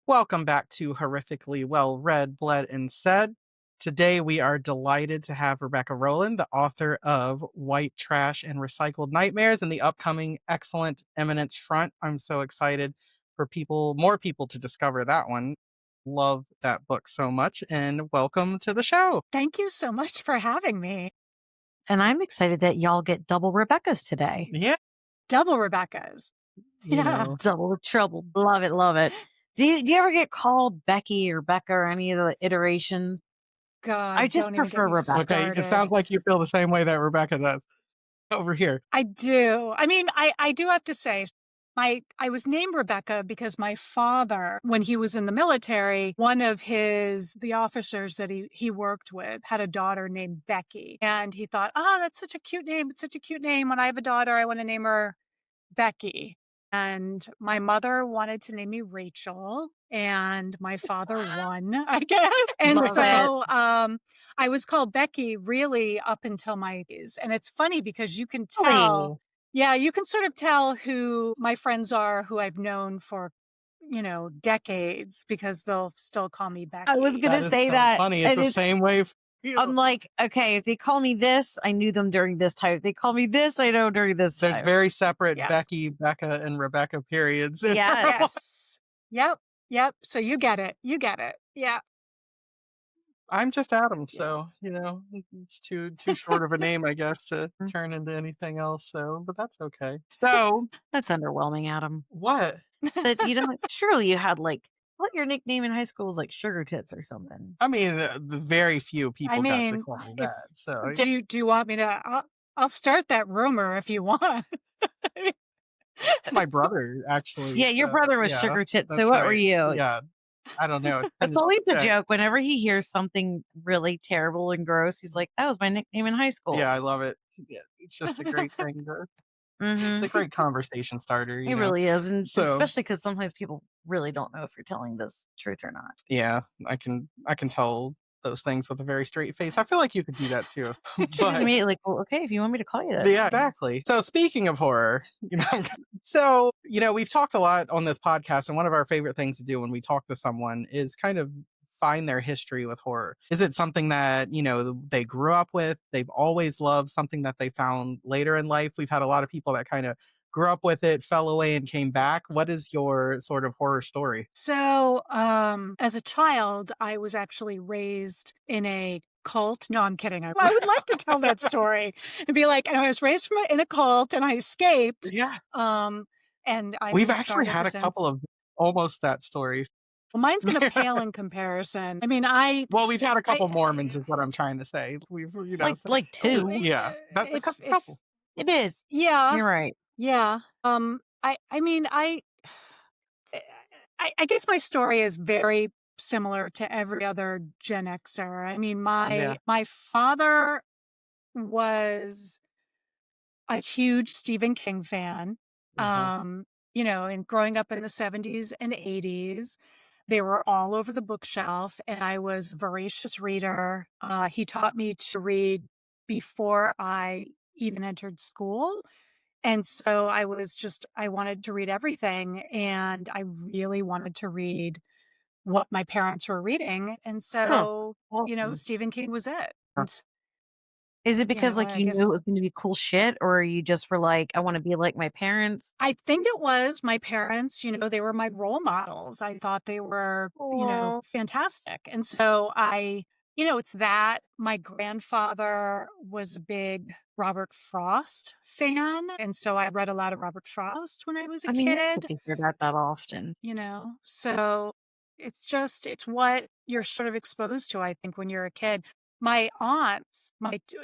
Welcome back to Horrifically Well Read, Bled, and Said. Today we are delighted to have Rebecca Rowland, the author of White Trash and Recycled Nightmares and the upcoming excellent Eminence Front. I'm so excited for more people to discover that one. Love that book so much, and welcome to the show. Thank you so much for having me. And I'm excited that y'all get double Rebecca's today. Yeah, Double Rebecca's. you Yeah. know, Double trouble. Love it. Love it. Do you ever get called Becky or Becca or any of the iterations? God, I just don't even get prefer me Rebecca. okay, it sounds started. like you feel the same way that Rebecca does over here. I do. I mean, I do have to say, I was named Rebecca because my father, when he was in the military, one of the officers that he worked with had a daughter named Becky. And he thought, oh, that's such a cute name. It's such a cute name. When I have a daughter, I want to name her Becky. And my mother wanted to name me Rachel, and my father won, I guess. And Love so I was called Becky really up until my 80s. And it's funny because you can tell, Really? yeah, you can sort of tell who my friends are who I've known for, decades because they'll still call me Becky. I was going That to is say so that. funny. It's And the same way for you. I'm like, okay, if they call me this, I knew them during this time. If they call me this, I know during this There's time. very separate Yeah. Becky, Becca, and Rebecca periods. in Yes. our life. Yes. Yep. So you get it. You get it. Yeah. I'm just Adam, Yeah. so it's too short of a name, I guess, to turn into anything else. So, but that's okay. So, That's underwhelming, Adam. what? That surely you had what your nickname in high school was, like Sugar Tits or something. I mean, the very few I people got to mean, call me if that. So, do you want me to? I'll start that rumor if you want. my brother actually. Yeah, your brother was Yeah, Sugar Tits. that's So what were right. you? Yeah, I don't know. It's That's been, always the yeah, joke. Whenever he hears something really terrible and gross, he's like, "That was my nickname in high school." yeah, I love it. Yeah, it's just a great thing. It's a Mm-hmm. great conversation starter, It really is, and So, especially because sometimes people really don't know if you're telling this truth or not. yeah, I can tell those things with a very straight face. I feel like you could do that too. She was But immediately like, "Well, okay, if you want me to call you that." yeah, exactly. So speaking of horror, we've talked a lot on this podcast, and one of our favorite things to do when we talk to someone is kind of find their history with horror. Is it something that, they grew up with, they've always loved, something that they found later in life? We've had a lot of people that kind of grew up with it, fell away and came back. What is your sort of horror story? So, as a child, I was actually raised in a cult. No, I'm kidding. I would love to tell that story and be like, and I was raised in a cult and I escaped. Yeah. And I've We've been actually scarred had ever a couple since. of almost that stories. Well, mine's going to pale in comparison. I mean, Well, we've had a I, couple Mormons is what I'm trying to say. Like So like two. yeah, that's a if couple. It is. yeah, You're right. yeah. I mean, I guess my story is very similar to every other Gen Xer. I mean, Yeah. my father was a huge Stephen King fan. Uh-huh. And growing up in the 70s and 80s, they were all over the bookshelf, and I was a voracious reader. He taught me to read before I even entered school. And so I wanted to read everything, and I really wanted to read what my parents were reading. And Huh. so, Awesome. Stephen King was it. And, Is it because I you knew it guess was going to be cool shit, or you just were like, I want to be like my parents? I think it was my parents, they were my role models. I thought they were, Oh, fantastic. And so it's that my grandfather was a big Robert Frost fan. And so I read a lot of Robert Frost when I was a I mean, you don't kid, get to hear that often. So it's what you're sort of exposed to, I think, when you're a kid. My aunts,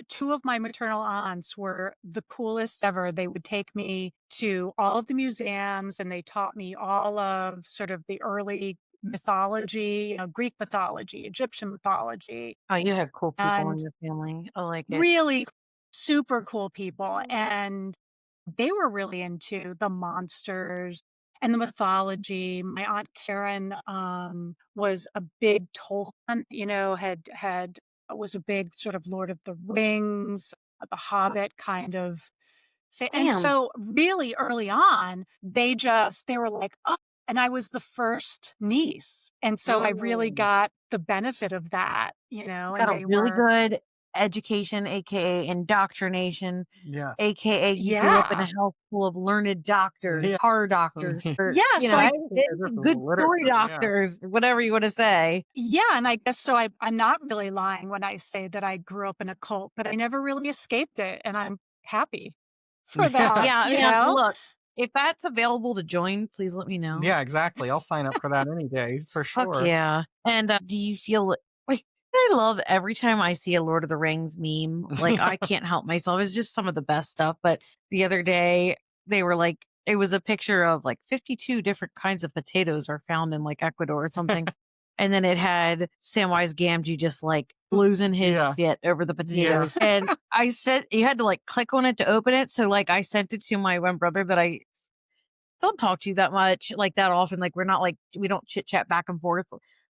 two of my maternal aunts were the coolest ever. They would take me to all of the museums and they taught me all of sort of the early mythology, Greek mythology, Egyptian mythology, Oh, you have cool people in and your family. I like it. really super cool people. And they were really into the monsters and the mythology. My aunt Karen was a big Tolkien, had was a big sort of Lord of the Rings, the Hobbit kind of and Damn. so really early on, they were like, oh, and I was the first niece. And so I really Mm. got the benefit of that, and Got a they really were, good education, aka indoctrination, Yeah. aka you grew up in a yeah. house full of learned doctors, Yeah. horror doctors, or, Yeah. So I, good story Literature, yeah. doctors, whatever you want to say. yeah. And I guess so I'm not really lying when I say that I grew up in a cult, but I never really escaped it. And I'm happy for Yeah. that, Yeah, you man, know? look, if that's available to join, please let me know. Yeah, exactly. I'll sign up for that any day for Fuck sure. yeah. And do you feel like I love every time I see a Lord of the Rings meme, like I can't help myself. It's just some of the best stuff. But the other day they were like, it was a picture of like 52 different kinds of potatoes are found in like Ecuador or something. And then it had Samwise Gamgee just like losing his Yeah. shit over the Yeah. potatoes. And I said you had to like click on it to open it. So like I sent it to my one brother that I don't talk to you that much, like that often. Like we're not like we don't chit chat back and forth.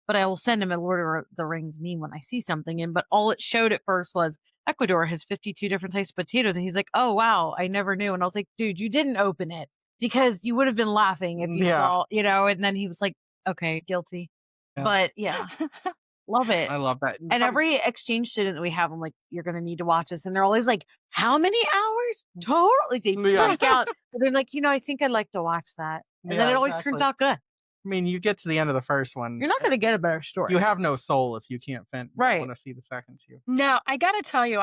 But I will send him a Lord of the Rings meme when I see something. And but all it showed at first was Ecuador has 52 different types of potatoes. And he's like, oh wow, I never knew. And I was like, dude, you didn't open it because you would have been laughing if you Yeah. saw, and then he was like, okay, guilty. Yeah. But yeah, love it. I love that. And every exchange student that we have, I'm like, you're going to need to watch this. And they're always like, how many hours? Totally. They Yeah. freak out. But they're like, I think I'd like to watch that. And then Yeah, it always turns exactly. out good. I mean, you get to the end of the first one, You're not going to get a better story. you have no soul if you can't Right. want to see the second two. No, I gotta tell you,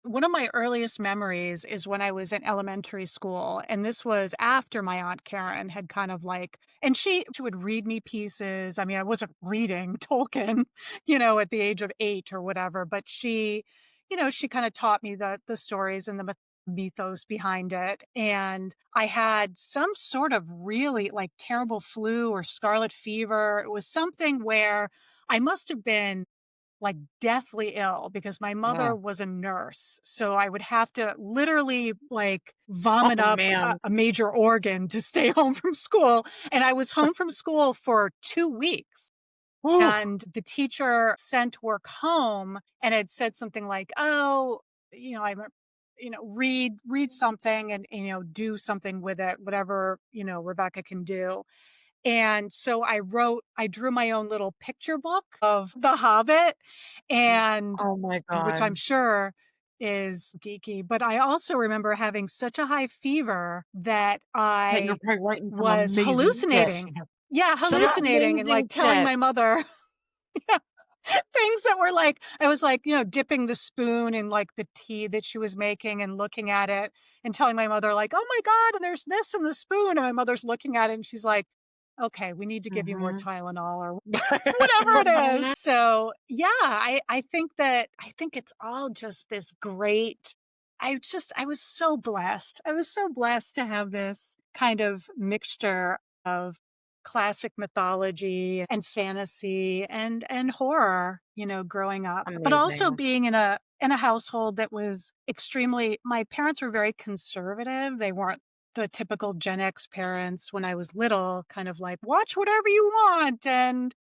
one of my earliest memories is when I was in elementary school, and this was after my Aunt Karen had kind of like, and she would read me pieces. I mean, I wasn't reading Tolkien, at the age of 8 or whatever, but she kind of taught me the stories and the mythos behind it. And I had some sort of really like terrible flu or scarlet fever. It was something where I must have been like deathly ill because my Yeah. mother was a nurse. So I would have to literally like Oh, vomit up man. a major organ to stay home from school. And I was home from school for 2 weeks. Woo. And the teacher sent work home and had said something like, oh, I'm, read something and, do something with it, whatever, Rebecca can do. And so I drew my own little picture book of The Hobbit, and Oh, my which I'm God. sure is geeky. But I also remember having such a high fever that That you're I probably writing some was amazing shit. hallucinating. Yeah, Some hallucinating and like amazing telling shit. my mother things that were like, I was like, dipping the spoon in like the tea that she was making and looking at it and telling my mother, like, oh my God, and there's this in the spoon. And my mother's looking at it and she's like, okay, we need to give you more Mhm. Tylenol or whatever it is. So yeah, I think it's all just this great. I was so blessed. I was so blessed to have this kind of mixture of classic mythology and fantasy and horror, growing up. But also Amazing. being in a household that was extremely, my parents were very conservative. They weren't the typical Gen X parents when I was little, kind of like, watch whatever you want and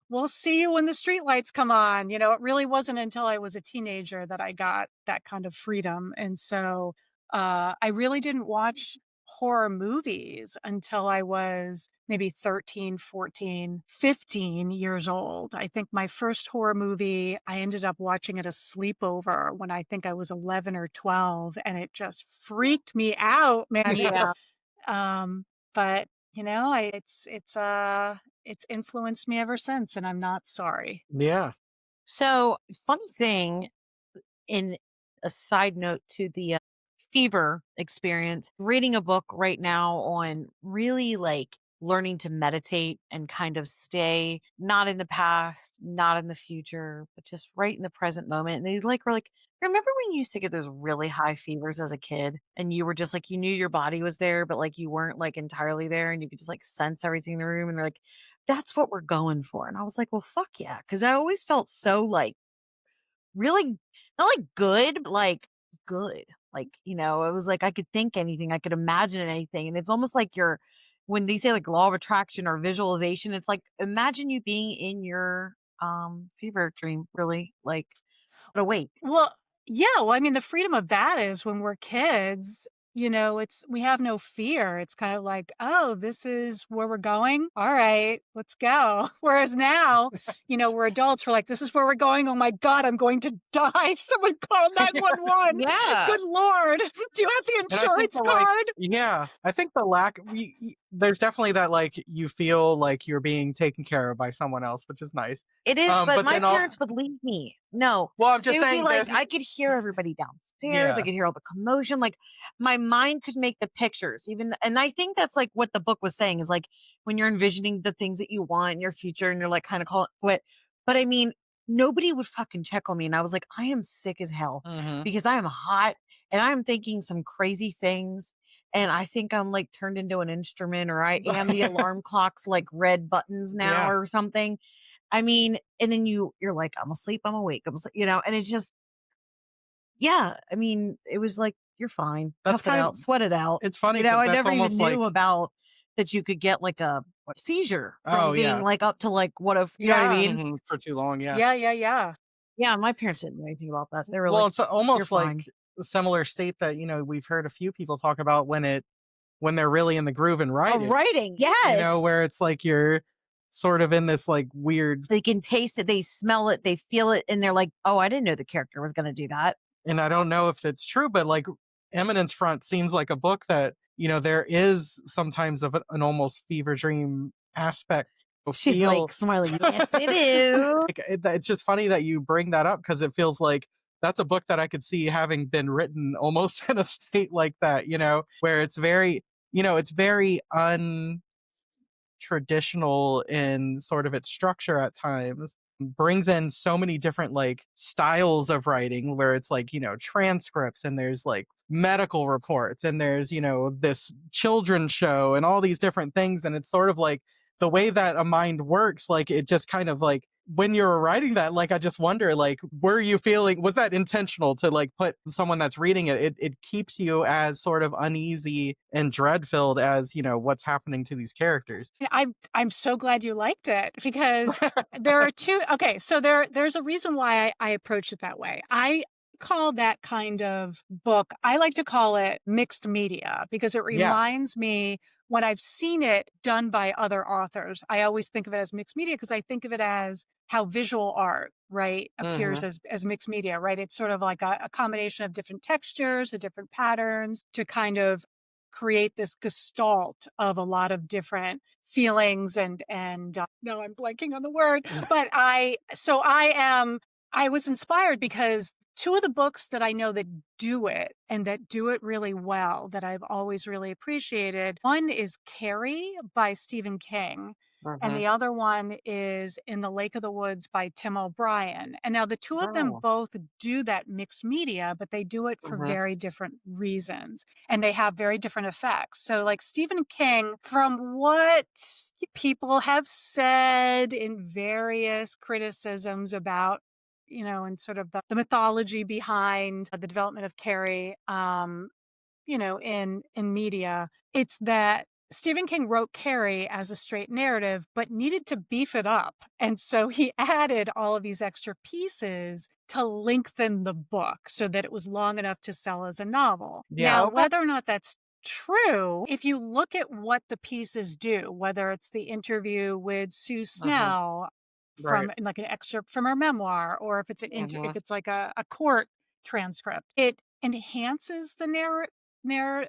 we'll see you when the streetlights come on. It really wasn't until I was a teenager that I got that kind of freedom. And so I really didn't watch horror movies until I was maybe 13, 14, 15 years old. I think my first horror movie, I ended up watching at a sleepover when I think I was 11 or 12, and it just freaked me out, man. Yeah. Um, but it's influenced me ever since, and I'm not sorry. Yeah. So, funny thing, in a side note to the fever experience, reading a book right now on really like learning to meditate and kind of stay not in the past, not in the future, but just right in the present moment. And they like were like, remember when you used to get those really high fevers as a kid and you were just like, you knew your body was there, but like you weren't like entirely there and you could just like sense everything in the room. And they're like, that's what we're going for. And I was like, well, fuck yeah. Cause I always felt so like really not like good, but like good. Like, it was like I could think anything, I could imagine anything. And it's almost like you're when they say like law of attraction or visualization, it's like imagine you being in your fever dream, really. Like, but awake. Well, yeah, well, I mean, the freedom of that is when we're kids, we have no fear. It's kind of like, oh, this is where we're going. All right, let's go. Whereas now, we're adults. We're like, this is where we're going. Oh my God, I'm going to die. Someone call 911. Yeah. Good Lord. Do you have the And I think insurance card? I think the lack, there's definitely that, like, you feel like you're being taken care of by someone else, which is nice. It is, but But my then also, parents would leave me. No. well, I'm just They would be saying like, there's, I could hear everybody downstairs. I yeah. could hear all the commotion. Like my mind could make the pictures and I think that's like what the book was saying is like when you're envisioning the things that you want in your future and you're like kind of calling it, but I mean, nobody would fucking check on me. And I was like, I am sick as hell Hmm. because I am hot and I'm thinking some crazy things. And I think I'm like turned into an instrument or I am the alarm clock's like red buttons now Yeah. or something. I mean, and then you're like, I'm asleep, I'm awake, I'm asleep, and it's just, yeah. I mean, it was like, you're fine, That's tough it kind out, of, sweat it out. it's funny because I that's never even almost knew like, about that you could get like a seizure oh, from being yeah. like up to like what if you know what I Yeah. mean? Hmm. For too long. Yeah. Yeah, yeah, yeah. Yeah, my parents didn't know anything about that. They were Well, like, it's you're almost like fine. a similar state that, we've heard a few people talk about when they're really in the groove and Oh, writing, writing, yes. where it's like you're sort of in this like weird, They can taste it, they smell it, they feel it, and they're like, oh, I didn't know the character was gonna do that. and I don't know if it's true, but like Eminence Front seems like a book that, there is sometimes of an almost fever dream aspect of She's feel. like smiling, yes, they do. Like, it's just funny that you bring that up because it feels like that's a book that I could see having been written almost in a state like that, where it's very traditional in sort of its structure at times, brings in so many different like styles of writing where it's like, transcripts, and there's like medical reports, and there's, this children's show and all these different things. And it's sort of like the way that a mind works, like it just kind of like when you're writing that, like I just wonder, like, were you feeling, was that intentional to like put someone that's reading it keeps you as sort of uneasy and dread filled as, what's happening to these characters. Yeah, I'm so glad you liked it because there are two. Okay, so there's a reason why I approach it that way. I call that kind of book, I like to call it mixed media because it Yeah. reminds me when I've seen it done by other authors. I always think of it as mixed media because I think of it as how visual art, right, appears Hmm. as mixed media, right? It's sort of like a combination of different textures, of different patterns to kind of create this gestalt of a lot of different feelings and no, I'm blanking on the word, but I was inspired because two of the books that I know that do it and that do it really well that I've always really appreciated. One is Carrie by Stephen King. And Mhm. the other one is In the Lake of the Woods by Tim O'Brien. And now the two of them Oh. both do that mixed media, but they do it for Mhm. very different reasons and they have very different effects. So, like Stephen King, from what people have said in various criticisms about, and sort of the mythology behind the development of Carrie, in media, it's that Stephen King wrote Carrie as a straight narrative, but needed to beef it up. And so he added all of these extra pieces to lengthen the book so that it was long enough to sell as a novel. Yeah. Now, Okay. whether or not that's true, if you look at what the pieces do, whether it's the interview with Sue Mhm. Snell Right. from like an excerpt from her memoir, or if it's if Mhm. it's like a court transcript, it enhances the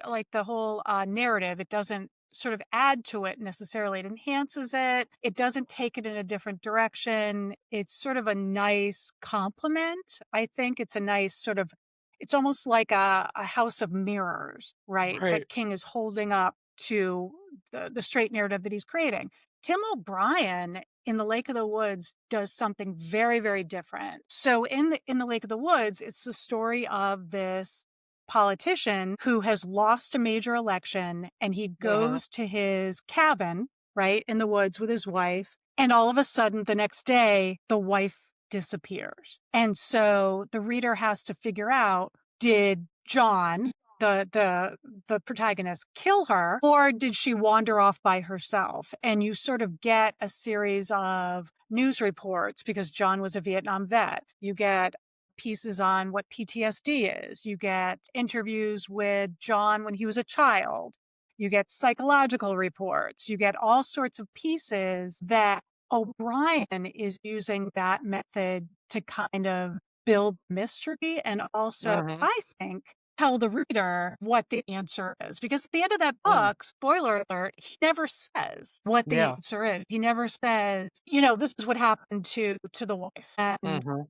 like the whole narrative. It doesn't sort of add to it necessarily. It enhances it. It doesn't take it in a different direction. It's sort of a nice complement. I think it's a nice sort of, it's almost like a house of mirrors, right? Right. That King is holding up to the straight narrative that he's creating. Tim O'Brien in the Lake of the Woods does something very, very different. So in the Lake of the Woods, it's the story of this politician who has lost a major election and he Mhm. goes to his cabin, right, in the woods with his wife. And all of a sudden, the next day, the wife disappears. And so the reader has to figure out, did John, the protagonist, kill her, or did she wander off by herself? And you sort of get a series of news reports because John was a Vietnam vet. You get pieces on what PTSD is. You get interviews with John when he was a child. You get psychological reports. You get all sorts of pieces that O'Brien is using that method to kind of build mystery and also, Mhm. I think, tell the reader what the answer is. Because at the end of that Mm. book, spoiler alert, he never says what the Yeah. answer is. He never says, this is what happened to the wife. And Mhm.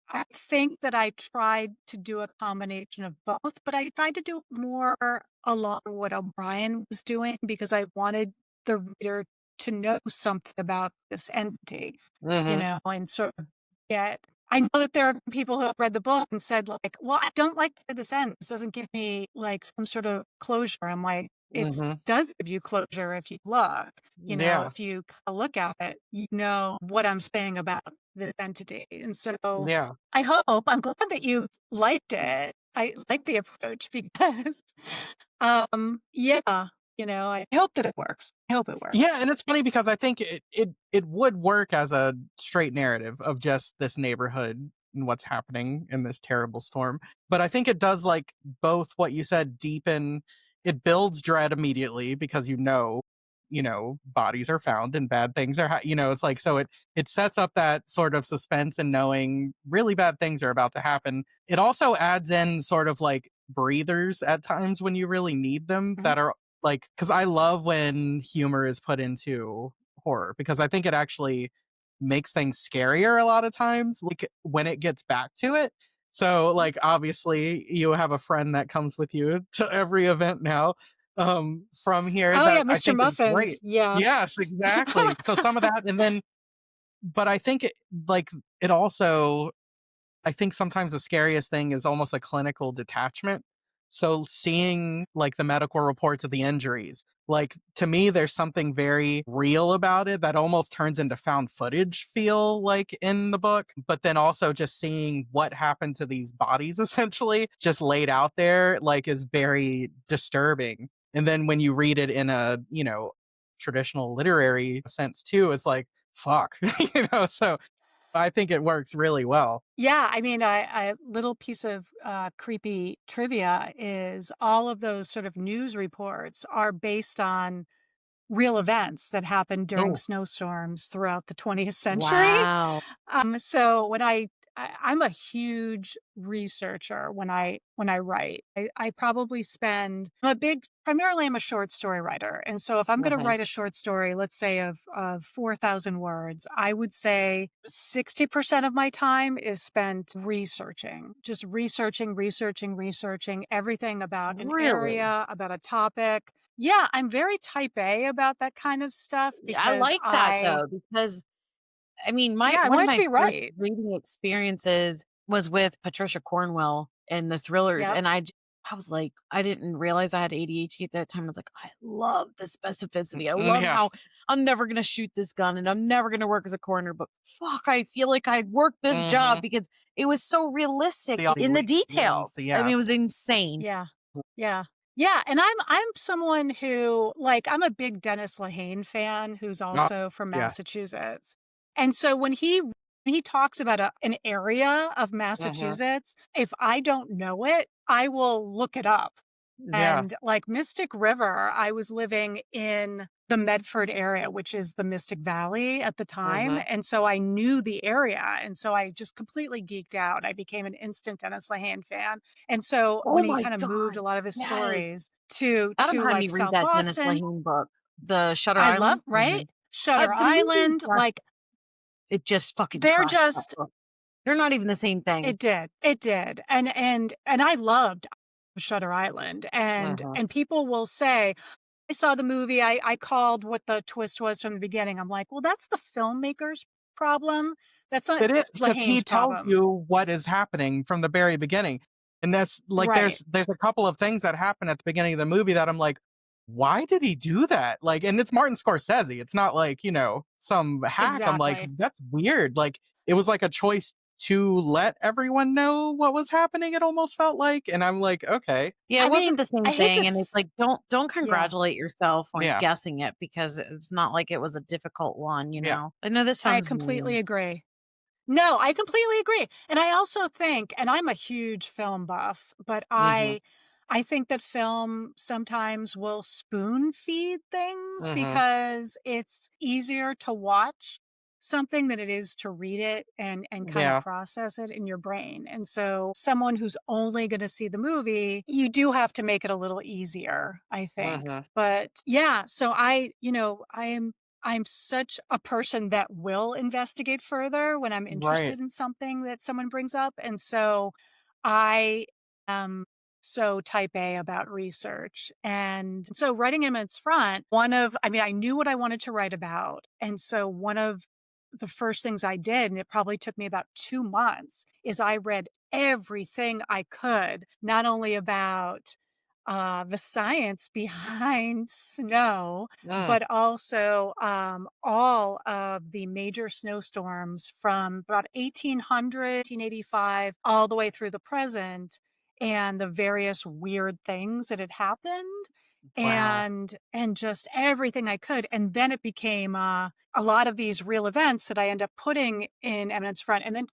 I think that I tried to do a combination of both, but I tried to do more along what O'Brien was doing because I wanted the reader to know something about this entity, Mhm. and sort of get. I know that there are people who have read the book and said, like, well, I don't like the this ends. This doesn't give me like some sort of closure. I'm like, it Mhm. does give you closure if you look. Yeah. If you kinda look at it, you know what I'm saying about this entity. And so Yeah. I'm glad that you liked it. I like the approach because, yeah, I hope that it works. I hope it Yeah, works. and it's funny because I think it would work as a straight narrative of just this neighborhood and what's happening in this terrible storm. But I think it does like both what you said deepen it builds dread immediately because bodies are found and bad things are it's like so it sets up that sort of suspense and knowing really bad things are about to happen. It also adds in sort of like breathers at times when you really need them Mhm. that are like, because I love when humor is put into horror because I think it actually makes things scarier a lot of times, like when it gets back to it. So, like, obviously, you have a friend that comes with you to every event now from here Oh, yeah, that I Mr. think is Muffins. great. Yeah. Yes, exactly. So, some of that, and then, but I think like, it also I think sometimes the scariest thing is almost a clinical detachment. So seeing like the medical reports of the injuries, like to me, there's something very real about it that almost turns into found footage feel like in the book. But then also just seeing what happened to these bodies essentially just laid out there, like is very disturbing. And then when you read it in a, traditional literary sense too, it's like, fuck, so I think it works really well. Yeah, I mean, I little piece of creepy trivia is all of those sort of news reports are based on real events that happened during Oh, snowstorms throughout the 20th century. Wow. So when I'm a huge researcher when I write. I probably spend primarily I'm a short story writer. And so if I'm going to Mhm. write a short story, let's say of 4,000 words, I would say 60% of my time is spent researching, just researching everything about an Really? area, about a topic. Yeah, I'm very type A about that kind of stuff Yeah, I because like that though, because I mean, my yeah, I one want of it to my be first right. reading experiences was with Patricia Cornwell and the thrillers, Yep. and I was like, I didn't realize I had ADHD at that time. I was like, I love the specificity. I love yeah. how I'm never gonna shoot this gun and I'm never gonna work as a coroner, but fuck, I feel like I worked this job Mhm. because it was so realistic The in the ones, details. I yeah. mean, it was insane. Yeah. Yeah. Yeah, and I'm someone who like, I'm a big Dennis Lehane fan who's Oh, also from yes. Massachusetts. And so when he talks about an area of Mhm. Massachusetts, if I don't know it, I will look it up. Yeah. And like Mystic River, I was living in the Medford area, which is the Mystic Valley at the time. Mhm. And so I knew the area. And so I just completely geeked out. I became an instant Dennis Lehane fan. And so Oh when he my kind of moved god. a lot of his Yes. stories to Adam had me like read South that Dennis Boston, Lehane book, The Shutter I love, Island. right? Shutter The movie Island, trashed like it, just fucking they're trashed that just book. They're not even the same thing. it did. It did. And I loved Shutter Island. And Mhm. and people will say, I saw the movie, I called what the twist was from the beginning. I'm like, "Well, that's the filmmaker's problem. That's not It is because he Lahane's tells problem." you what is happening from the very beginning. And that's like Right. there's a couple of things that happen at the beginning of the movie that I'm like, "Why did he do that?" Like, and it's Martin Scorsese. It's not like, some hack. I'm like, Exactly. "That's weird." Like, it was like a choice to let everyone know what was happening, it almost felt like, and I'm like, "Okay." Yeah, it I wasn't mean, the I same hate to thing, and it's s like, don't yeah. congratulate yourself on Yeah. guessing it because it's not like it was a difficult one, you Yeah. know? I know this I sounds completely mean. agree. No, I completely agree. And I also think, and I'm a huge film buff, but Mhm. I think that film sometimes will spoon feed things Mhm. because it's easier to watch something than it is to read it and kind of Yeah. process it in your brain. And so someone who's only going to see the movie, you do have to make it a little easier, I think. Mhm. But yeah, so I'm such a person that will investigate further when I'm Right. interested in something that someone brings up. And so I am so type A about research. And so writing Eminence Front, I knew what I wanted to write about. And so one of the first things I did, and it probably took me about 2 months, is I read everything I could, not only about the science behind snow, Mm. but also all of the major snowstorms from about 1800, 1885, all the way through the present, and the various weird things that had happened, Wow. and just everything I could. And then it became a lot of these real events that I end up putting in Eminence Front, and then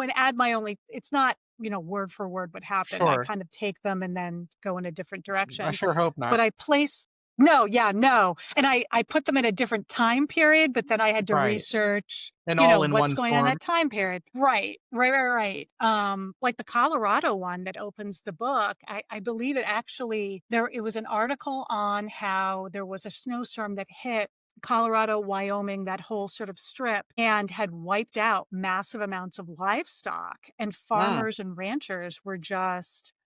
and add my only. It's not word for word what happened. I Sure. kind of take them and then go in a different I direction. sure hope But not. I place no, yeah, no. And I put them in a different time period, but then I had to Right. research, And all in what's one going on storm. that time period. Right, right, right, right. Like the Colorado one that opens the book, I believe it was an article on how there was a snowstorm that hit Colorado, Wyoming, that whole sort of strip, and had wiped out massive amounts of livestock. And Mm. farmers and ranchers were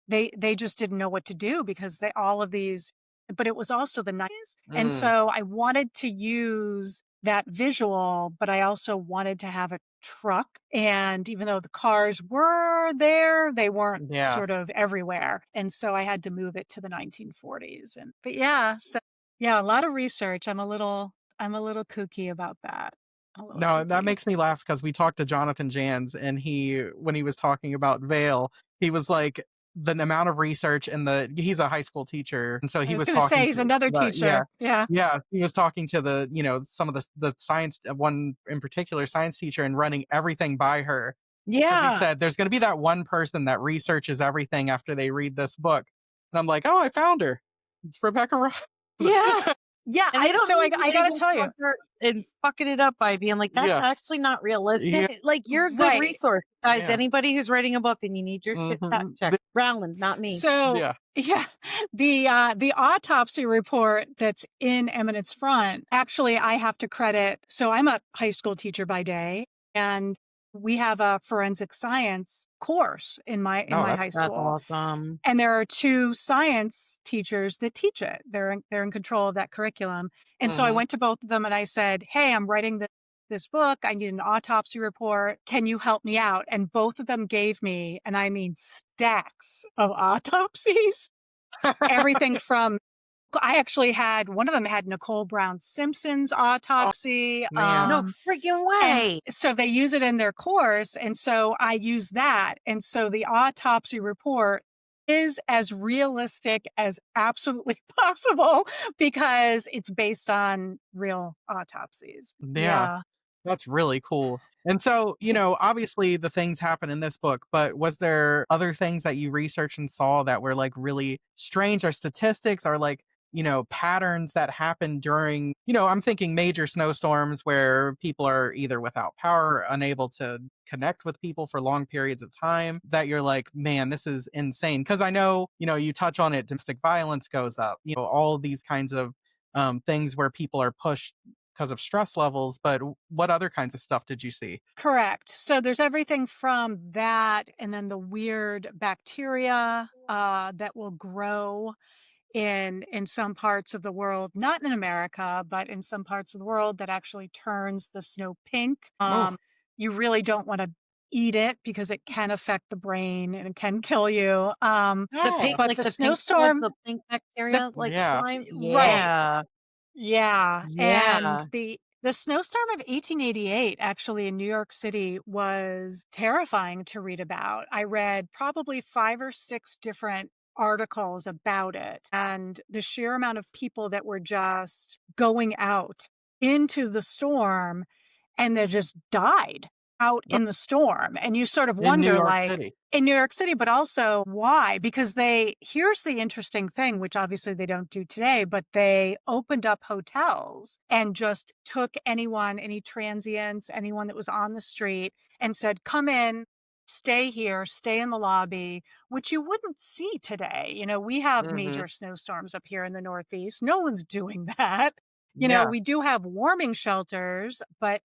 they just didn't know what to do because they all of these but it was also the 90s. And Mm. so I wanted to use that visual, but I also wanted to have a truck. And even though the cars were there, they weren't Yeah. sort of everywhere. And so I had to move it to the 1940s. But yeah, so yeah, a lot of research. I'm a little kooky about that. A little No, that kooky. makes me laugh because we talked to Jonathan Jans, and when he was talking about Vale, he was like, the amount of research and he's a high school teacher, and so I he was was going to say talking he's to another yeah. teacher. Yeah. Yeah, he was talking to some of the science one in particular science teacher and running everything by her because he Yeah. said there's gonna be that one person that researches everything after they read this book. And I'm like, "Oh, I found her. It's Rebecca Ross." Yeah. Yeah. And they don't So need I got to anyone tell you. out there and fucking it up by being like, that's Yeah. actually not realistic. Yeah. Like, you're a good Right. resource. Guys, Yeah. anybody who's writing a book and you need your shit fact Mhm. checked, Rowland, not me. So Yeah. yeah, the autopsy report that's in Eminence Front, actually I have to credit. So I'm a high school teacher by day, and we have a forensic science course in my No, that's high That's school. awesome. And there are two science teachers that teach it. They're in control of that curriculum. And so I mhm. went to both of them and I said, "Hey, I'm writing this book. I need an autopsy report. Can you help me out?" And both of them gave me, and I mean stacks of autopsies. Everything from I actually had one of them had Nicole Brown Simpson's Oh, autopsy. man. No freaking And way. so they use it in their course, and so I use that, and so the autopsy report is as realistic as absolutely possible because it's based on real autopsies. Yeah. Yeah. That's really cool. And so, obviously the things happen in this book, but was there other things that you researched and saw that were like really strange or statistics or like, patterns that happen during, I'm thinking major snowstorms where people are either without power, or unable to connect with people for long periods of time that you're like, man, this is insane. Cause I know, you touch on it, domestic violence goes up, all these kinds of things where people are pushed because of stress levels, but what other kinds of stuff did you see? Correct. So there's everything from that and then the weird bacteria that will grow in some parts of the world, not in America, but in some parts of the world that actually turns the snow pink. Oh, You really don't want to eat it because it can affect the brain and it can kill you. The pink, oh, But like the the pink blood, snowstorm, the pink the bacteria, like yeah. slime. right. Yeah. Yeah, and Yeah. the snowstorm of 1888 actually in New York City was terrifying to read about. I read probably 5 or 6 different articles about it, and the sheer amount of people that were just going out into the storm and they just died. out Oh, in the storm. And you sort of in New wonder, York like, City. in New York City, but also why? Because here's the interesting thing, which obviously they don't do today, but they opened up hotels and just took anyone, any transients, anyone that was on the street and said, come in, stay here, stay in the lobby, which you wouldn't see today. We have Mhm. major snowstorms up here in the Northeast. No one's doing that. Yeah. We do have warming shelters, but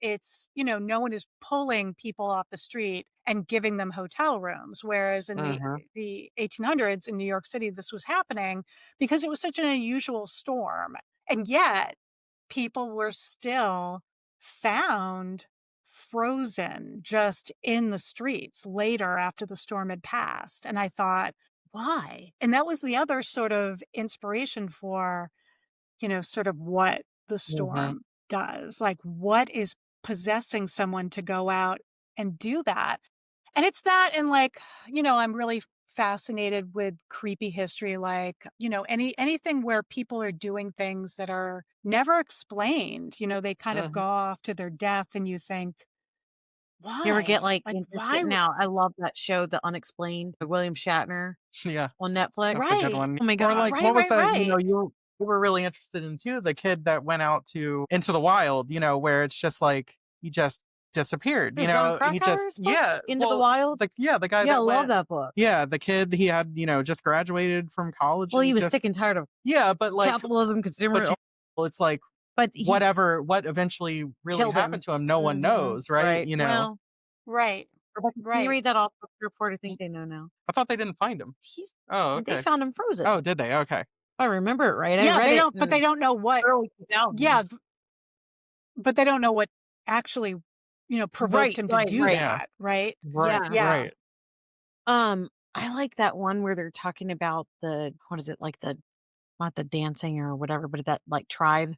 no one is pulling people off the street and giving them hotel rooms. Whereas in the Mhm. the 1800s in New York City, this was happening because it was such an unusual storm. And yet people were still found frozen just in the streets later after the storm had passed. And I thought, why? And that was the other sort of inspiration for sort of what the Mhm. storm does. Like, what is possessing someone to go out and do that? And it's that, and like, I'm really fascinated with creepy history, like, anything where people are doing things that are never explained. They kind of go Mhm. off to their death, and you think, You ever get, why? like, Like, interested why? now, I love that show, The Unexplained, with William Shatner Yeah. on Netflix. That's a good Right, one. Oh my Or god. like, right, what was right, that, right. you were really interested in too, the kid that went out to into the wild, where it's just like he just disappeared, The John he just Krakauer's book, yeah, Into the well, Wild? the guy Yeah, I that love went that book. yeah, the kid, he had, just graduated from college Well, he and was just sick and tired of yeah, but like capitalism, but consumer it's like but he what eventually really killed happened him. to him, no one Mhm. knows, right? Right. Well, Right, Rebecca, can you right. read that off book report? I think they know now. I thought they didn't find him. He's Oh, They okay. found him frozen. Oh, did they? Okay. If I remember it right. I Yeah, read they it don't, in but they the don't know what. early Yeah, 2000s. but they don't know what actually, provoked Right, him to right, do right. Yeah. that, right? Right, Yeah. Yeah. right. I like that one where they're talking about what is it, like the not the dancing or whatever, but that like tribe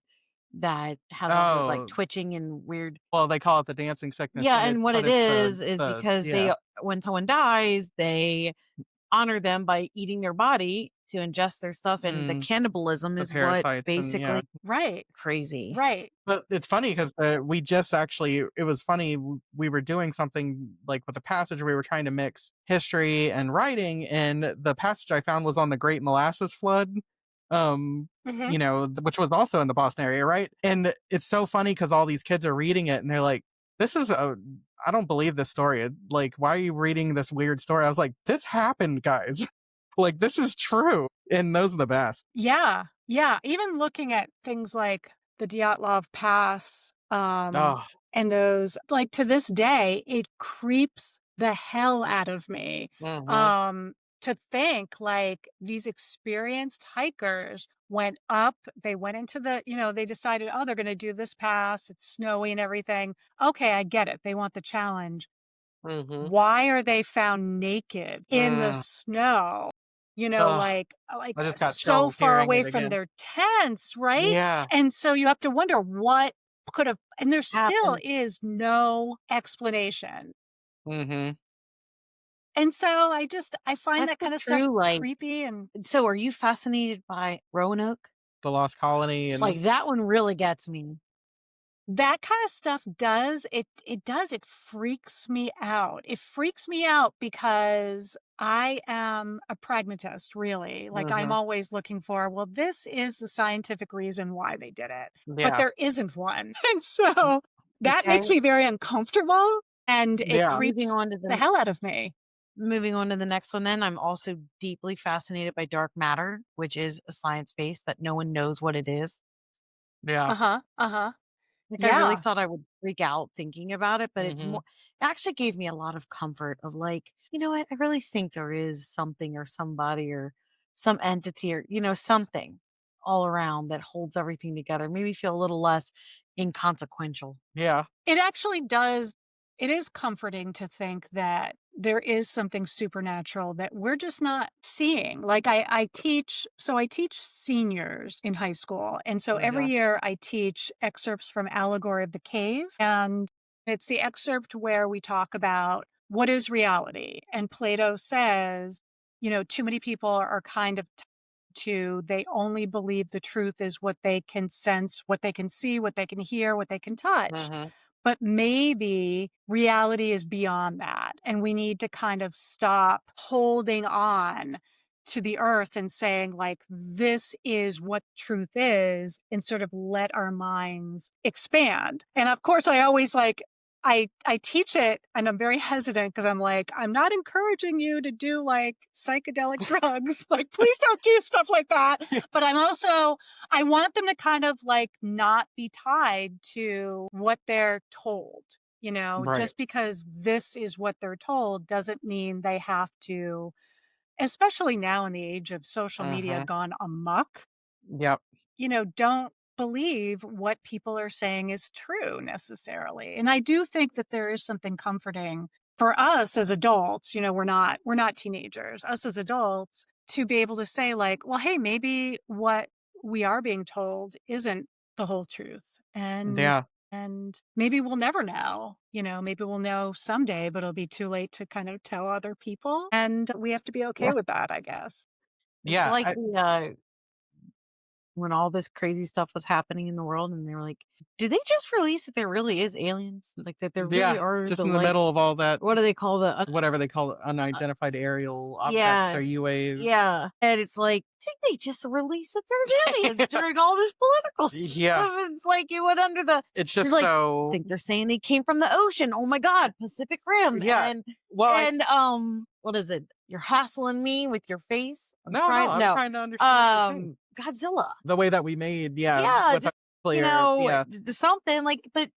that has all the like Oh, twitching and weird. well, they call it the dancing sickness, Yeah, and what but it it's is the because yeah. when someone dies, they honor them by eating their body to ingest their stuff, and the Mm, cannibalism the is what parasites and yeah. basically Right, crazy. right. But it's funny 'cause, we just actually it was funny, we were doing something, like, with the passage, we were trying to mix history and writing, and the passage I found was on the Great Molasses Flood, Mhm. which was also in the Boston area, right? And it's so funny 'cause all these kids are reading it, and they're like, "This is a I don't believe this story, like, why are you reading this weird story?" I was like, "This happened, guys. Like, this is true." And those are the best. Yeah, yeah, even looking at things like the Dyatlov Pass, Oh. and those like, to this day, it creeps the hell out of me, Mhm. um, to think, like, these experienced hikers went up, they went into they decided, "Oh, they're gonna do this pass, it's snowy and everything." Okay, I get it, they want the challenge. Mhm. Why are they found naked in the Mm. snow? Ugh. Like I just got so chills far hearing away it from again. their tents, right? Yeah. And so you have to wonder what could have, and there still Happened. is no explanation. Mhm. And so I find That's that the kind of stuff true like. creepy, and So, are you fascinated by Roanoke? The Lost Colony Like and that one really gets me. that kind of stuff it freaks me out. It freaks me out because I am a pragmatist, really. Like, I'm mhm. always looking for, well, this is the scientific reason why they did it, but Yeah. there isn't one. And so that Okay. makes me very uncomfortable, and it Yeah. Moving creeps on to the the hell out of me. moving on to the next one then, I'm also deeply fascinated by dark matter, which is a science base that no one knows what it is. Yeah. Uh-huh. Uh-huh. Like, I really Yeah. thought I would freak out thinking about it, but Mhm. it actually gave me a lot of comfort of like, you know what? I really think there is something or somebody or some entity or, something all around that holds everything together. Made me feel a little less inconsequential. Yeah. It actually does. It is comforting to think that there is something supernatural that we're just not seeing. Like, I teach seniors in high school. And so every Mhm. year I teach excerpts from Allegory of the Cave. And it's the excerpt where we talk about what is reality. And Plato says, too many people are kind of to, they only believe the truth is what they can sense, what they can see, what they can hear, what they can touch. Mhm. but maybe reality is beyond that. And we need to kind of stop holding on to the earth and saying, like, this is what truth is, and sort of let our minds expand. And of course, I always like, I teach it and I'm very hesitant because I'm like, I'm not encouraging you to do like psychedelic drugs. Like, please don't do stuff like that. But I'm also, I want them to kind of like not be tied to what they're told. Right. Just because this is what they're told doesn't mean they have to, especially now in the age of social media Hmm. gone amok, Yep. don't believe what people are saying is true necessarily. And I do think that there is something comforting for us as adults, we're not teenagers, us as adults to be able to say like, well, hey, maybe what we are being told isn't the whole truth. And Yeah. and maybe we'll never know, maybe we'll know someday, but it'll be too late to kind of tell other people. And we have to be okay Yeah. with that, I guess. It's Yeah. like when all this crazy stuff was happening in the world and they were like, did they just release that there really is aliens? Like that there really Yeah. are Just the in the middle of all that, what do they call the whatever they call it, unidentified aerial objects or yes. UAs. Yeah. And it's like, did they just release that there's aliens during all this political Yeah. stuff? It's like it went under the It's you're just like, so, think they're saying they came from the ocean. Oh my God, Pacific Rim. yeah. Well, What is it? You're hassling me with your face. I'm no, trying I'm no. trying to understand what you're saying. Godzilla. The way that we made, yeah, Yeah, with a just clear, yeah, something like but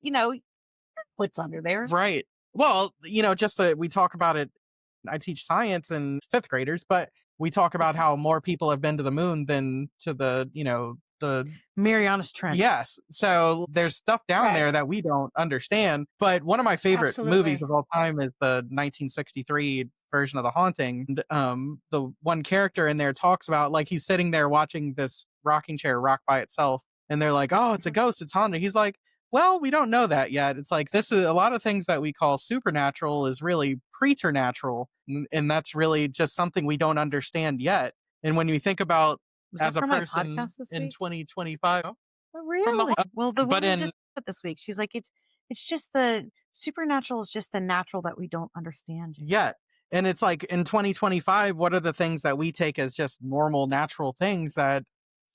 what's under there? right. Well, just that we talk about it. I teach science in fifth graders, but we talk about Okay. how more people have been to the moon than to the Mariana's Trench. yes. So there's stuff down Right. there that we don't understand. But one of my favorite movies Absolutely. of all time is the 1963 version of The Haunting. And, the one character in there talks about like he's sitting there watching this rocking chair rock by itself, and they're like, "Oh, it's a Mhm. ghost. It's haunted." He's like, "Well, we don't know that yet. It's like this is a lot of things that we call supernatural is really preternatural, and that's really just something we don't understand yet." And when you think about Was that as a from my person podcast this in week? 2025 Oh, from the really? Well, the but woman in just said this week. She's like, it's just the supernatural is just the natural that we don't understand yet. yet. And it's like in 2025, what are the things that we take as just normal, natural things that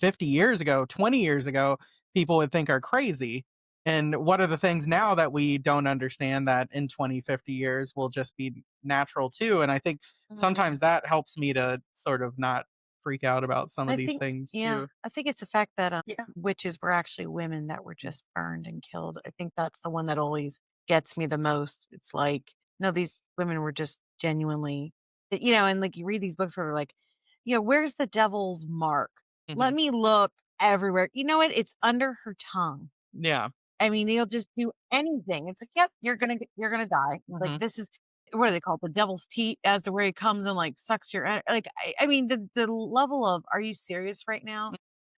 50 years ago, 20 years ago, people would think are crazy? And what are the things now that we don't understand that in 20, 50 years will just be natural too? And I think Mm. sometimes that helps me to sort of not freak out about some of I these think, things yeah, too. I think it's the fact that Yeah. witches were actually women that were just burned and killed. I think that's the one that always gets me the most. It's like, no, these women were just genuinely, and like you read these books where they're like, where's the devil's mark? Hmm. Let me look everywhere. You know what? It's under her tongue. Yeah. I mean, they'll just do anything. It's like, yep, you're gonna die. Like Hmm. this is what do they call it? The devil's teeth as to where he comes and like sucks your like. I mean, the level of are you serious right now?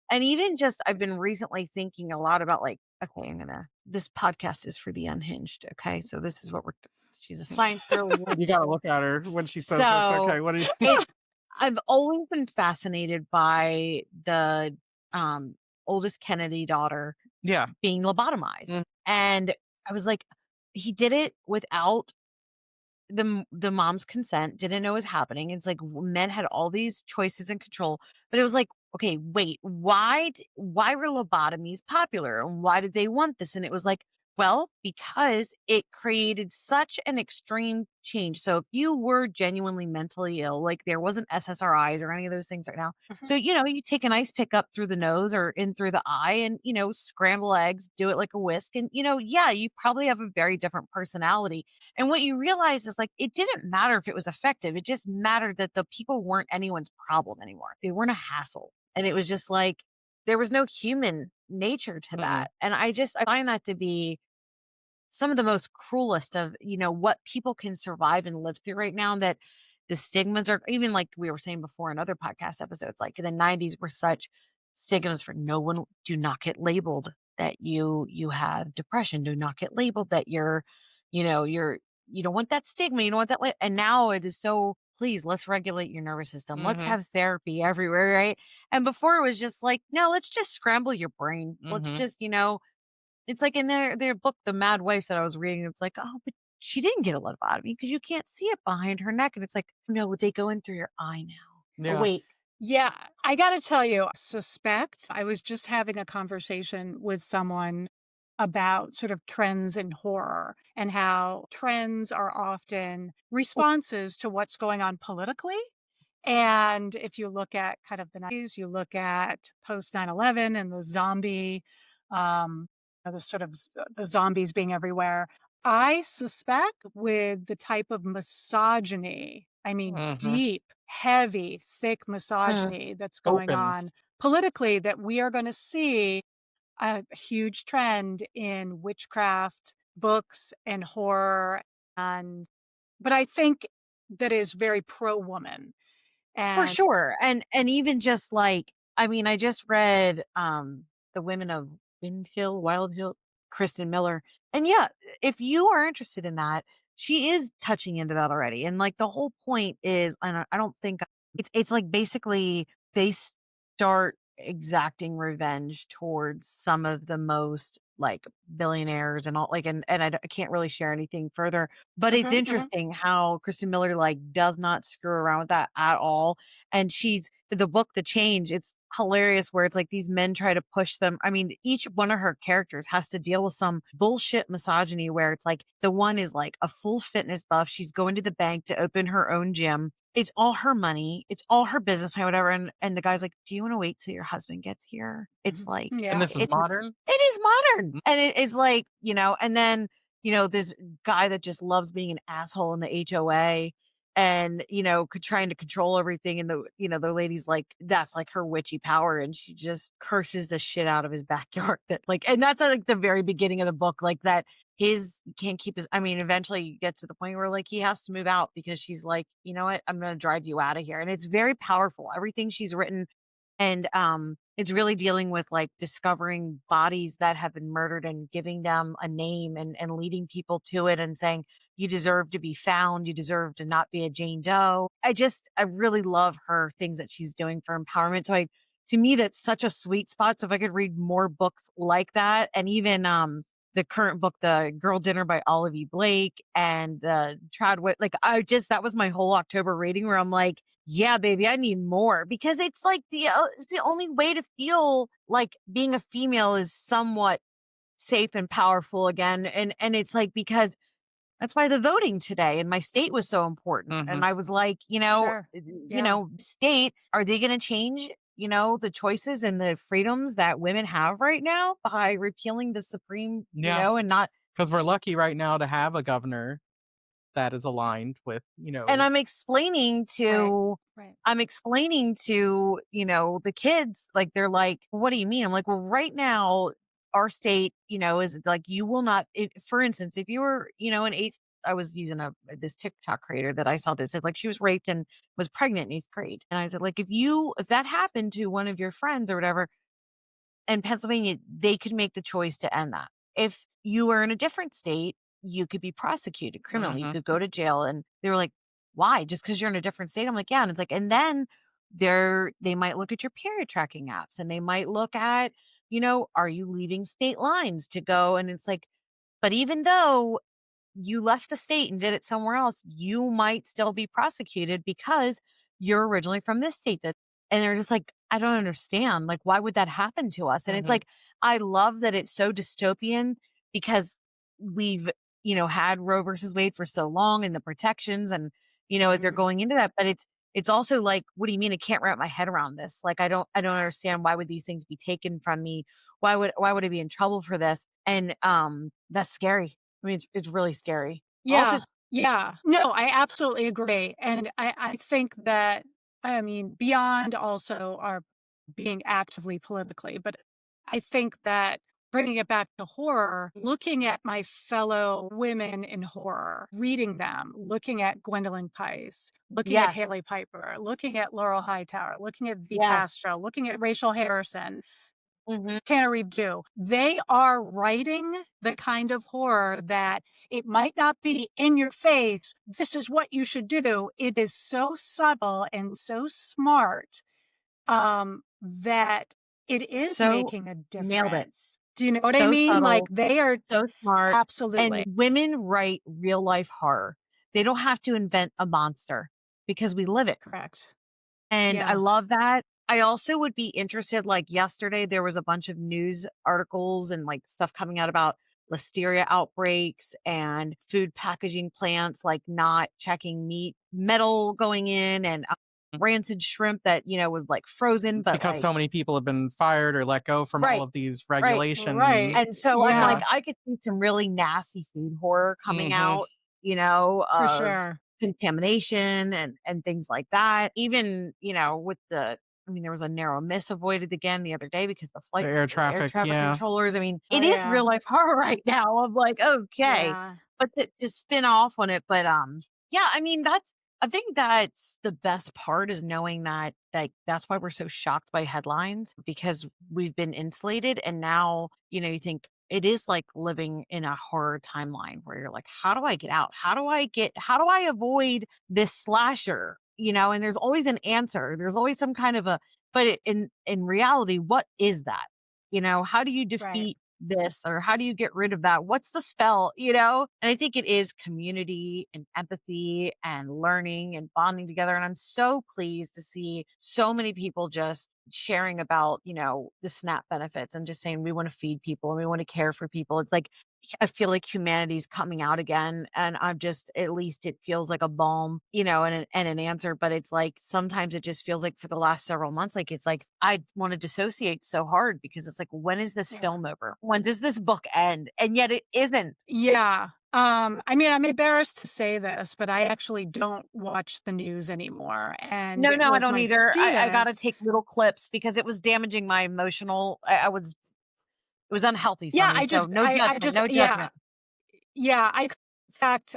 And even just I've been recently thinking a lot about like, okay, this podcast is for the unhinged. Okay, so this is what we're. She's a science girl. We went You to got to school. look at her when she says this. So Okay, what do you? it I've always been fascinated by the oldest Kennedy daughter Yeah. being lobotomized. Mm. And I was like, he did it without the mom's consent, didn't know it was happening. It's like men had all these choices and control, but it was like, okay, wait, why were lobotomies popular and why did they want this? And it was like, well, because it created such an extreme change. So if you were genuinely mentally ill, like there wasn't SSRIs or any of those things right now. Mhm. So, you take an ice pick up through the nose or in through the eye and, scramble eggs, do it like a whisk. And, yeah, you probably have a very different personality and what you realize is like it didn't matter if it was effective. It just mattered that the people weren't anyone's problem anymore. They weren't a hassle. And it was just like there was no human nature to Mm-mm. that. And I find that to be some of the most cruelest of, what people can survive and live through right now that the stigmas are even like we were saying before in other podcast episodes, like in the 90s were such stigmas for no one do not get labeled that you have depression, do not get labeled that you don't want that stigma, you don't want that and now it is so please let's regulate your nervous system. Let's Mhm. have therapy everywhere, right? And before it was just like, no, let's just scramble your brain. Let's Mhm. just, It's like in their book, The Mad Wife that I was reading, it's like, "Oh, but she didn't get a lobotomy because you can't see it behind her neck." And it's like, "No, they go in through your eye now." Oh, Yeah. wait. Yeah, I gotta tell you, suspect I was just having a conversation with someone about sort of trends in horror and how trends are often responses to what's going on politically. And if you look at kind of the 90s, you look at post 9/11 and the zombie, um, the sort of the zombies being everywhere. I suspect with the type of misogyny, I mean, Mhm. deep, heavy, thick Mm. misogyny that's going Open. on politically, that we are going to see a huge trend in witchcraft books and horror. And, but I think that is very pro woman. For And sure, and even just, like, I mean, I just read, The Women of Wild Hill, Kristen Miller, and yeah, if you are interested in that, she is touching into that already, and, like, the whole point is, and I don't think it's, like, basically they start exacting revenge towards some of the most, like, billionaires and all, like, and I can't really share anything further, but it's mhm, mhm, interesting how Kristen Miller, like, does not screw around with that at all, and she's the book, The Change, it's hilarious where it's like these men try to push them. I mean, each one of her characters has to deal with some bullshit misogyny where it's like the one is like a full fitness buff. She's going to the bank to open her own gym. It's all her money. It's all her business plan, whatever. And the guy's like, "Do you want to wait till your husband gets here?" It's mhm. like, And Yeah. this is modern? it is modern. And it's like, and then, this guy that just loves being an asshole in the HOA and, trying to control everything. And the lady's like, that's like her witchy power. And she just curses the shit out of his backyard that like, and that's like the very beginning of the book, like that he can't keep his, I mean, eventually you get to the point where like he has to move out because she's like, you know what, I'm going to drive you out of here. And it's very powerful. Everything she's written and, it's really dealing with, like, discovering bodies that have been murdered and giving them a name and leading people to it and saying, "You deserve to be found. You deserve to not be a Jane Doe." I really love her things that she's doing for empowerment. So to me, that's such a sweet spot. So if I could read more books like that and even, the current book, The Girl Dinner by Olive E. Blake and the Tradwit, like, that was my whole October reading where I'm like, yeah, baby, I need more because it's like it's the only way to feel like being a female is somewhat safe and powerful again. And it's like, because that's why the voting today in my state was so important. Mhm. And I was like, Sure. Yeah. state, are they going to change, the choices and the freedoms that women have right now by repealing the Supreme, Yeah, and not. because 'cause we're lucky right now to have a governor that is aligned with, And Right. Right. I'm explaining to, the kids, like, they're like, "What do you mean?" I'm like, "Well, right now, our state, is like, you will not, for instance, if you were, in eighth, I was using this TikTok creator that I saw that said, like, she was raped and was pregnant in eighth grade. And I said, like, if that happened to one of your friends or whatever, in Pennsylvania, they could make the choice to end that. If you were in a different state, you could be prosecuted criminally. You Mhm, could go to jail. And they were like, why? Just because you're in a different state? I'm like, yeah. And it's like, and then they might look at your period tracking apps and they might look at, are you leaving state lines to go? And it's like, but even though you left the state and did it somewhere else, you might still be prosecuted because you're originally from this state that, and they're just like, I don't understand. Like, why would that happen to us? And it's mhm, like, I love that it's so dystopian because we've, had Roe versus Wade for so long and the protections and, as they're Mhm. going into that, but it's also like, what do you mean? I can't wrap my head around this. Like, I don't understand. Why would these things be taken from me? Why would I be in trouble for this? And, that's scary. I mean, it's really scary. Also, Yeah. Yeah. No, I absolutely agree. And I think that, I mean, beyond also our being actively politically, but I think that bringing it back to horror, looking at my fellow women in horror, reading them, looking at Gwendolyn Pice, looking at yes, Haley Piper, looking at Laurel Hightower, looking at V. yes. Castro, looking at Rachel Harrison, Mhm. Tanner Reeve Jew. They are writing the kind of horror that it might not be in your face. This is what you should do. It is so subtle and so smart, that it is So making a nailed it. difference. Do you know what I So mean? Like, subtle, they are so smart, and absolutely women write real life horror. They don't have to invent a monster because we live it. correct. And I Yeah. love that. I also would be interested, like yesterday, there was a bunch of news articles and like stuff coming out about listeria outbreaks and food packaging plants, like not checking meat, metal going in and rancid shrimp that, was like frozen, but Because like, so many people have been fired or let go from all right, of these right. regulation. Right. And so I'm like, Yeah, Yeah. I could see some really nasty food horror coming Mhm. out, for of sure. contamination and things like that. Even, with there was a narrow miss avoided again the other day because The air the air traffic, traffic yeah. controllers. I mean, Oh, it is yeah. real life horror right now. I'm like, okay. Yeah. But to spin off on it, but yeah, I think that's the best part is knowing that that's why we're so shocked by headlines because we've been insulated and now, you think it is like living in a horror timeline where you're like, how do I get out? How do I avoid this slasher? And there's always an answer. There's always some kind of but in reality, what is that? How do you Right. defeat this or how do you get rid of that? What's the spell? And I think it is community and empathy and learning and bonding together. And I'm so pleased to see so many people just sharing about, the SNAP benefits and just saying we want to feed people and we want to care for people. It's like I feel like humanity's coming out again. And I'm just at least it feels like a balm, and an answer. But it's like sometimes it just feels like for the last several months, like it's like I want to dissociate so hard because it's like, when is this Yeah. film over? When does this book end? And yet it isn't. Yeah. I'm embarrassed to say this, but I actually don't watch the news anymore. And No, it no, I was don't my either. I gotta students. take little clips because it was damaging my emotional it was unhealthy for Yeah, me. So I just, no yeah, judgment. yeah. In fact,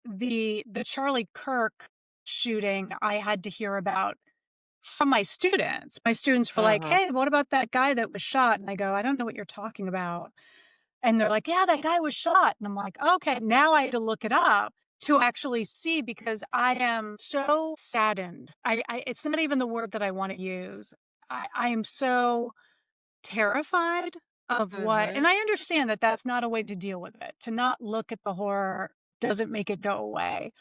the Charlie Kirk shooting, I had to hear about from my students. My students were like, Mhm. "Hey, what about that guy that was shot?" And I go, "I don't know what you're talking about." And they're like, "Yeah, that guy was shot." And I'm like, "Okay." Now I had to look it up to actually see because I am so saddened. It's not even the word that I want to use. I am so terrified of what, Mhm. and I understand that that's not a way to deal with it. To not look at the horror doesn't make it go away.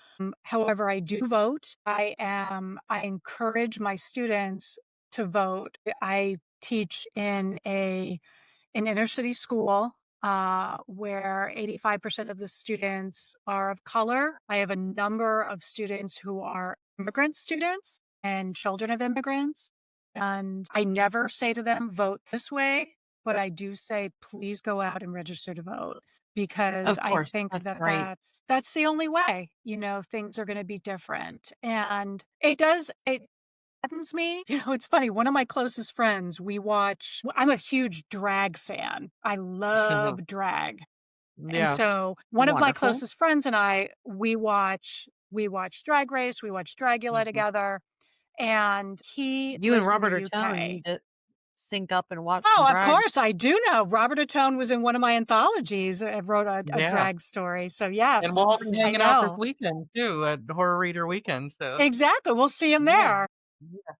However, I do vote. I encourage my students to vote. I teach in an inner city school where 85% of the students are of color. I have a number of students who are immigrant students and children of immigrants. And I never say to them, vote this way, but I do say, please go out and register to vote because Of I course, think that's that right. that's the only way, things are going to be different. And it saddens me. It's funny. One of my closest friends, I'm a huge drag fan. I love drag. And Yeah. so one of my Wonderful. closest friends and I, we watch Drag Race, we watch Dragula Mhm. together, and he You and lives in the Robert Ottone UK. need to sync up and watch some Oh, of drag. course, I do know. Robert Ottone was in one of my anthologies. I wrote a Yeah. drag story. So And yes, we'll all be I hanging out this know. weekend too at Horror Reader Weekend, so Exactly. We'll see him Yeah. there. Yeah.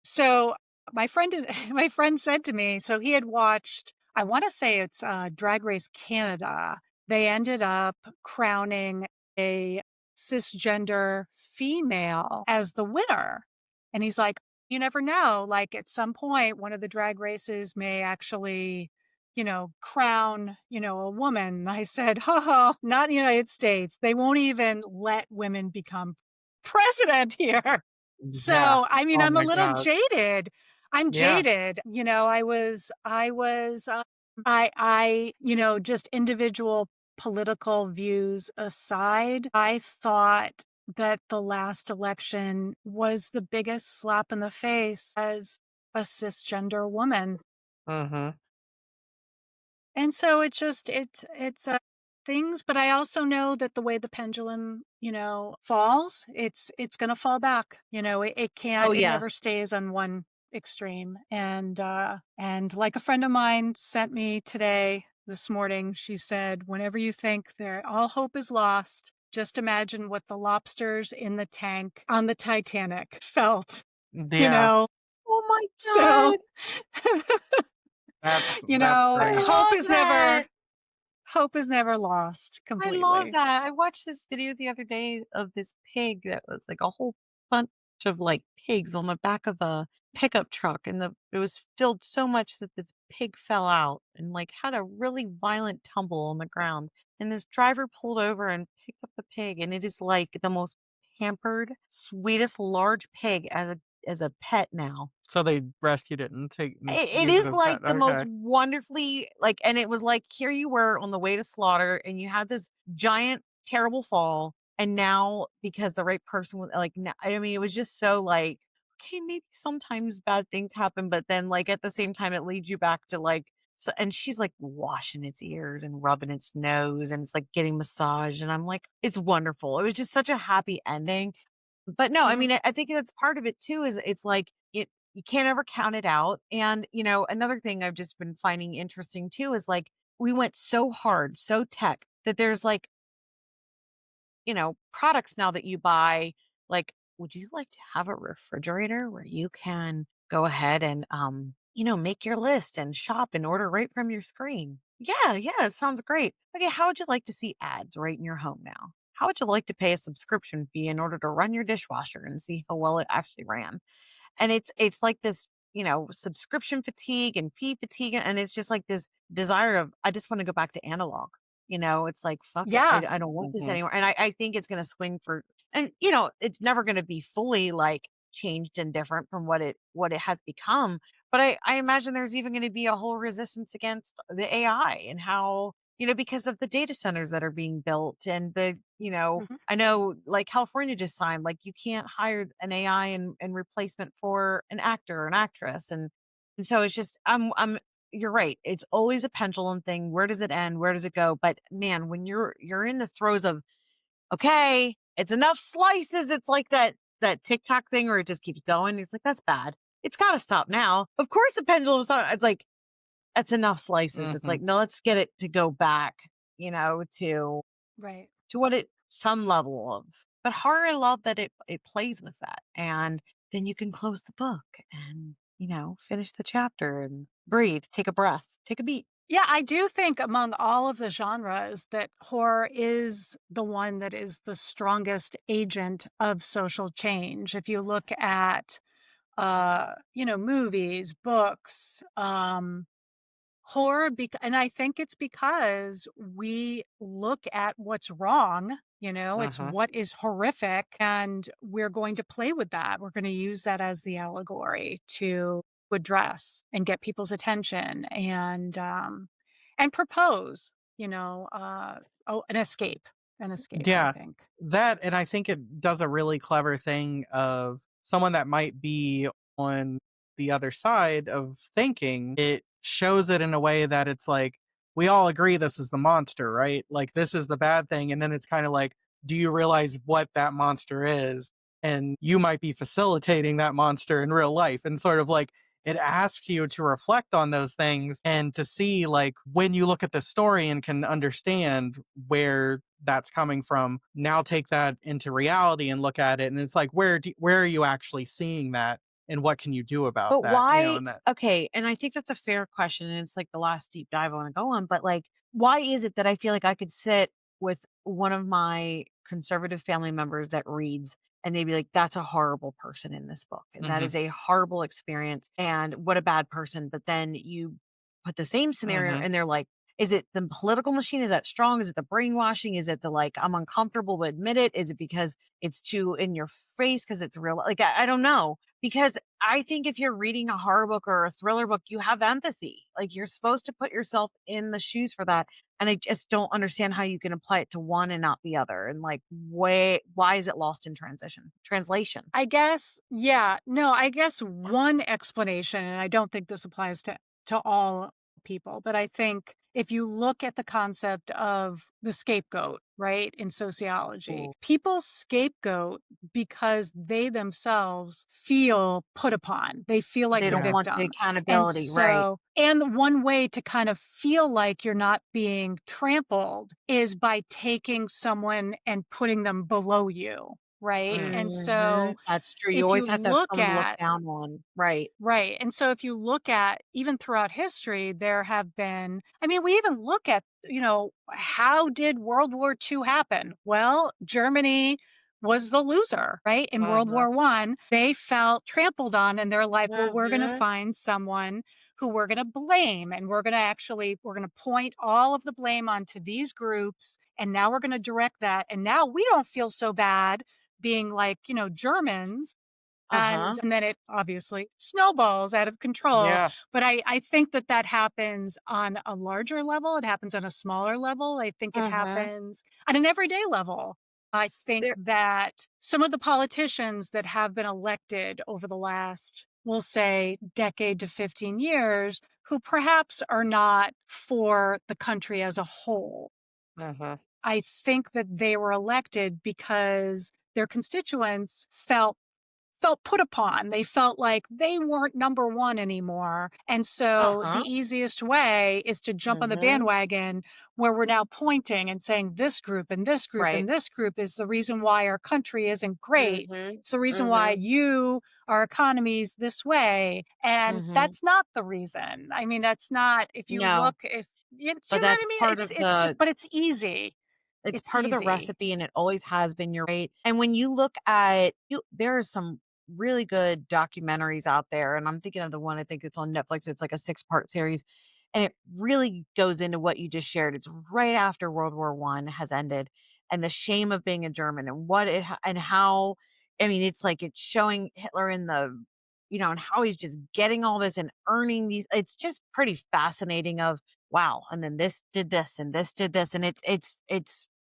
So my friend said to me, so he had watched, I want to say it's Drag Race Canada. They ended up crowning a cisgender female as the winner. And he's like, you never know. Like at some point, one of the drag races may actually, crown, a woman. And I said, oh, not in the United States. They won't even let women become president here. yeah. So, Oh I'm a my little gosh. jaded. I'm Yeah. jaded. Just individual political views aside, I thought that the last election was the biggest slap in the face as a cisgender woman. Mhm. And so it's things, but I also know that the way the pendulum, falls, it's going to fall back. Oh, It never yes. stays on one extreme. And like a friend of mine sent me today this morning, she said, whenever you think all hope is lost, just imagine what the lobsters in the tank on the Titanic felt, you Yeah. know. Oh my So god. That's I great. Hope love is that. never lost I love completely. that. I watched this video the other day of this pig that was like a whole bunch of like pigs on the back of a pickup truck, and it was filled so much that this pig fell out and like had a really violent tumble on the ground. And this driver pulled over and picked up the pig, and it is like the most pampered, sweetest large pig as a pet now. So they rescued it and take and It use it is as pet. like the most Okay. wonderfully like and it was like, here you were on the way to slaughter, and you had this giant, terrible fall, and now because the right person was like, no I mean, it was just so like, okay, maybe sometimes bad things happen, but then, like, at the same time, it leads you back to, like so and she's, like, washing its ears and rubbing its nose, and it's, like, getting massaged, and I'm like, it's wonderful. It was just such a happy ending. But no, I Mhm. mean, I think that's part of it too, is it's like you can't ever count it out. And, another thing I've just been finding interesting too is like we went so hard, so tech that there's like, products now that you buy, like, would you like to have a refrigerator where you can go ahead and make your list and shop and order right from your screen? Yeah, yeah, it sounds great. Okay, how would you like to see ads right in your home now? How would you like to pay a subscription fee in order to run your dishwasher and see how well it actually ran? And it's like this, subscription fatigue and fee fatigue, and it's just like this desire of, I just wanna go back to analog. It's like, "Fuck it, Yeah. I don't want this Mhm. anymore," and I think it's gonna swing for and, it's never gonna be fully, like, changed and different from what it has become, but I imagine there's even gonna be a whole resistance against the AI and how because of the data centers that are being built and Mhm. I know, like, California just signed, like, you can't hire an AI in replacement for an actor or an actress, and so it's just you're right, it's always a pendulum thing, where does it end, where does it go? But, man, when you're in the throes of, "Okay, it's enough slices," it's like that TikTok thing where it just keeps going, it's like, "That's bad. It's gotta stop now." Of course, the pendulum stop it's like, "That's enough slices." It's Mhm. like, "No, let's get it to go back, Right. to what it some level of." But horror, I love that it plays with that, and then you can close the book and, finish the chapter and breathe, take a breath, take a beat. Yeah, I do think among all of the genres that horror is the one that is the strongest agent of social change. If you look at, movies, books, horror, and I think it's because we look at what's wrong, it's Mhm. what is horrific, and we're going to play with that. We're going to use that as the allegory to address and get people's attention and propose, an escape, I Yeah, think. that and I think it does a really clever thing of someone that might be on the other side of thinking, it shows it in a way that it's like, we all agree this is the monster, right? Like, this is the bad thing, and then it's kinda like, do you realize what that monster is? And you might be facilitating that monster in real life, and sort of like, it asks you to reflect on those things and to see, like, when you look at the story and can understand where that's coming from, now take that into reality and look at it, and it's like, where are you actually seeing that, and what can you do about But that, why and that. okay, and I think that's a fair question, and it's like the last deep dive I wanna go on, but, like, why is it that I feel like I could sit with one of my conservative family members that reads, and they'd be like, "That's a horrible person in this book, and that Mhm, is a horrible experience, and what a bad person," but then you put the same scenario, mhm. and they're like, "Is it the political machine? Is that strong? Is it the brainwashing? Is it the, like, I'm uncomfortable to admit it? Is it because it's too in your face because it's real?" Like, I don't know, because I think if you're reading a horror book or a thriller book, you have empathy. Like, you're supposed to put yourself in the shoes for that. And I just don't understand how you can apply it to one and not the other. And like, why is it lost in translation? I guess, yeah. No, I guess one explanation, and I don't think this applies to all people, but I think if you look at the concept of the scapegoat, right, in sociology, Ooh, people scapegoat because they themselves feel put upon. They feel like they the don't Yeah. want the victim. And accountability, right? so, and the one way to kind of feel like you're not being trampled is by taking someone and putting them below you, right? And so Mhm. That's true. You if you always have to have look someone to look at down on. Right. right. And so if you look at even throughout history, there have been, I mean, we even look at, how did World War II happen? Well, Germany was the loser, right? In World Mhm. War One, they felt trampled on and they're like, well, we're going to Mhm. find someone who we're going to blame and we're going to point all of the blame onto these groups. And now we're going to direct that. And now we don't feel so bad being like, Germans Uh-huh. and then it obviously snowballs out of control, Yeah. but I think that that happens on a larger level, it happens on a smaller level, I think it Mhm. happens on an everyday level. I think There that some of the politicians that have been elected over the last, we'll say, decade to 15 years, who perhaps are not for the country as a whole, Mhm. I think that they were elected because their constituents felt put upon. They felt like they weren't number 1 anymore. And so the Uh-huh. easiest way is to jump on the Mhm. bandwagon where we're now pointing and saying this group and this group Right. and this group is the reason why our country isn't great. Mhm. It's the reason why Mhm. our economy's this way. And Mhm. that's not the reason. I mean, that's not, if you No, look, if you, do but you know what that's I mean? part It's, of it's just, the but it's easy. it's It's part of the easy. recipe and it always has been, you're right. And when you look at you there are some really good documentaries out there, and I'm thinking of the one I think it's on Netflix. It's like a six-part series, and it really goes into what you just shared. It's right after World War One has ended and the shame of being a German and what it and how I mean, it's like it's showing Hitler in the and how he's just getting all this and earning these. It's just pretty fascinating of wow, and then this did this and this did this, and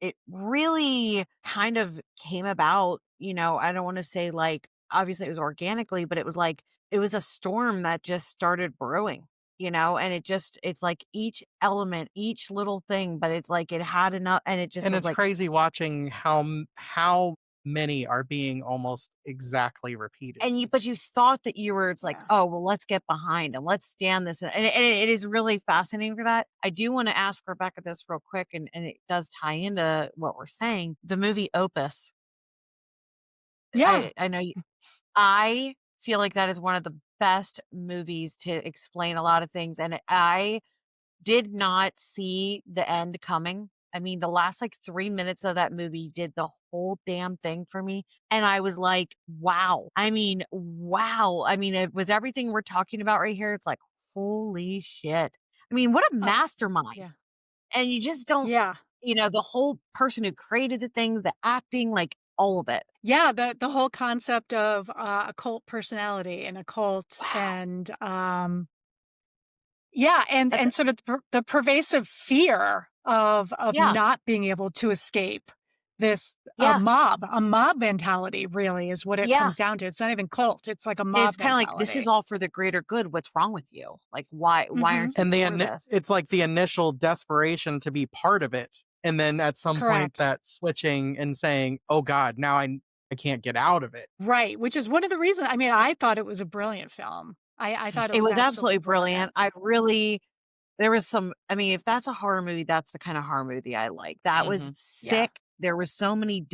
it really kind of came about, I don't want to say like obviously it was organically, but it was like it was a storm that just started brewing, and it's like each element, each little thing, but it's like it had enough and it just And was it's like crazy watching how many are being almost exactly repeated. and you but you thought that you were it's like, Yeah. "Oh, well, let's get behind and let's stand this," and it is really fascinating for that. I do wanna ask Rebecca this real quick, and it does tie into what we're saying. The movie Opus, Yeah. I know you I feel like that is one of the best movies to explain a lot of things, and I did not see the end coming. I mean, the last, like, 3 minutes of that movie did the whole damn thing for me, and I was like, "Wow." I mean, wow. I mean, with everything we're talking about right here, it's like, "Holy shit." I mean, what a Uh, mastermind. yeah. And you just don't Yeah. the whole person who created the things, the acting, like, all of it. Yeah, the whole concept of, a cult personality and a cult Wow. and, yeah, That's and sort of the pervasive fear of yeah. not being able to escape this, Yeah. a mob mentality really is what it Yeah. comes down to. It's not even cult, it's like a And mob it's kinda like, "This is mentality. all for the greater good. What's wrong with you? Like, why Mhm. aren't you And for this?" it's like the initial desperation to be part of it, and then at some point Correct. that switching and saying, "Oh god, now I can't get out of it." Right, which is one of the reasons, I mean, I thought it was a brilliant film. I thought it It was was absolutely absolutely brilliant. brilliant. I really there was some I mean, if that's a horror movie, that's the kinda horror movie I like. That was Mhm. Yeah. sick. There was so many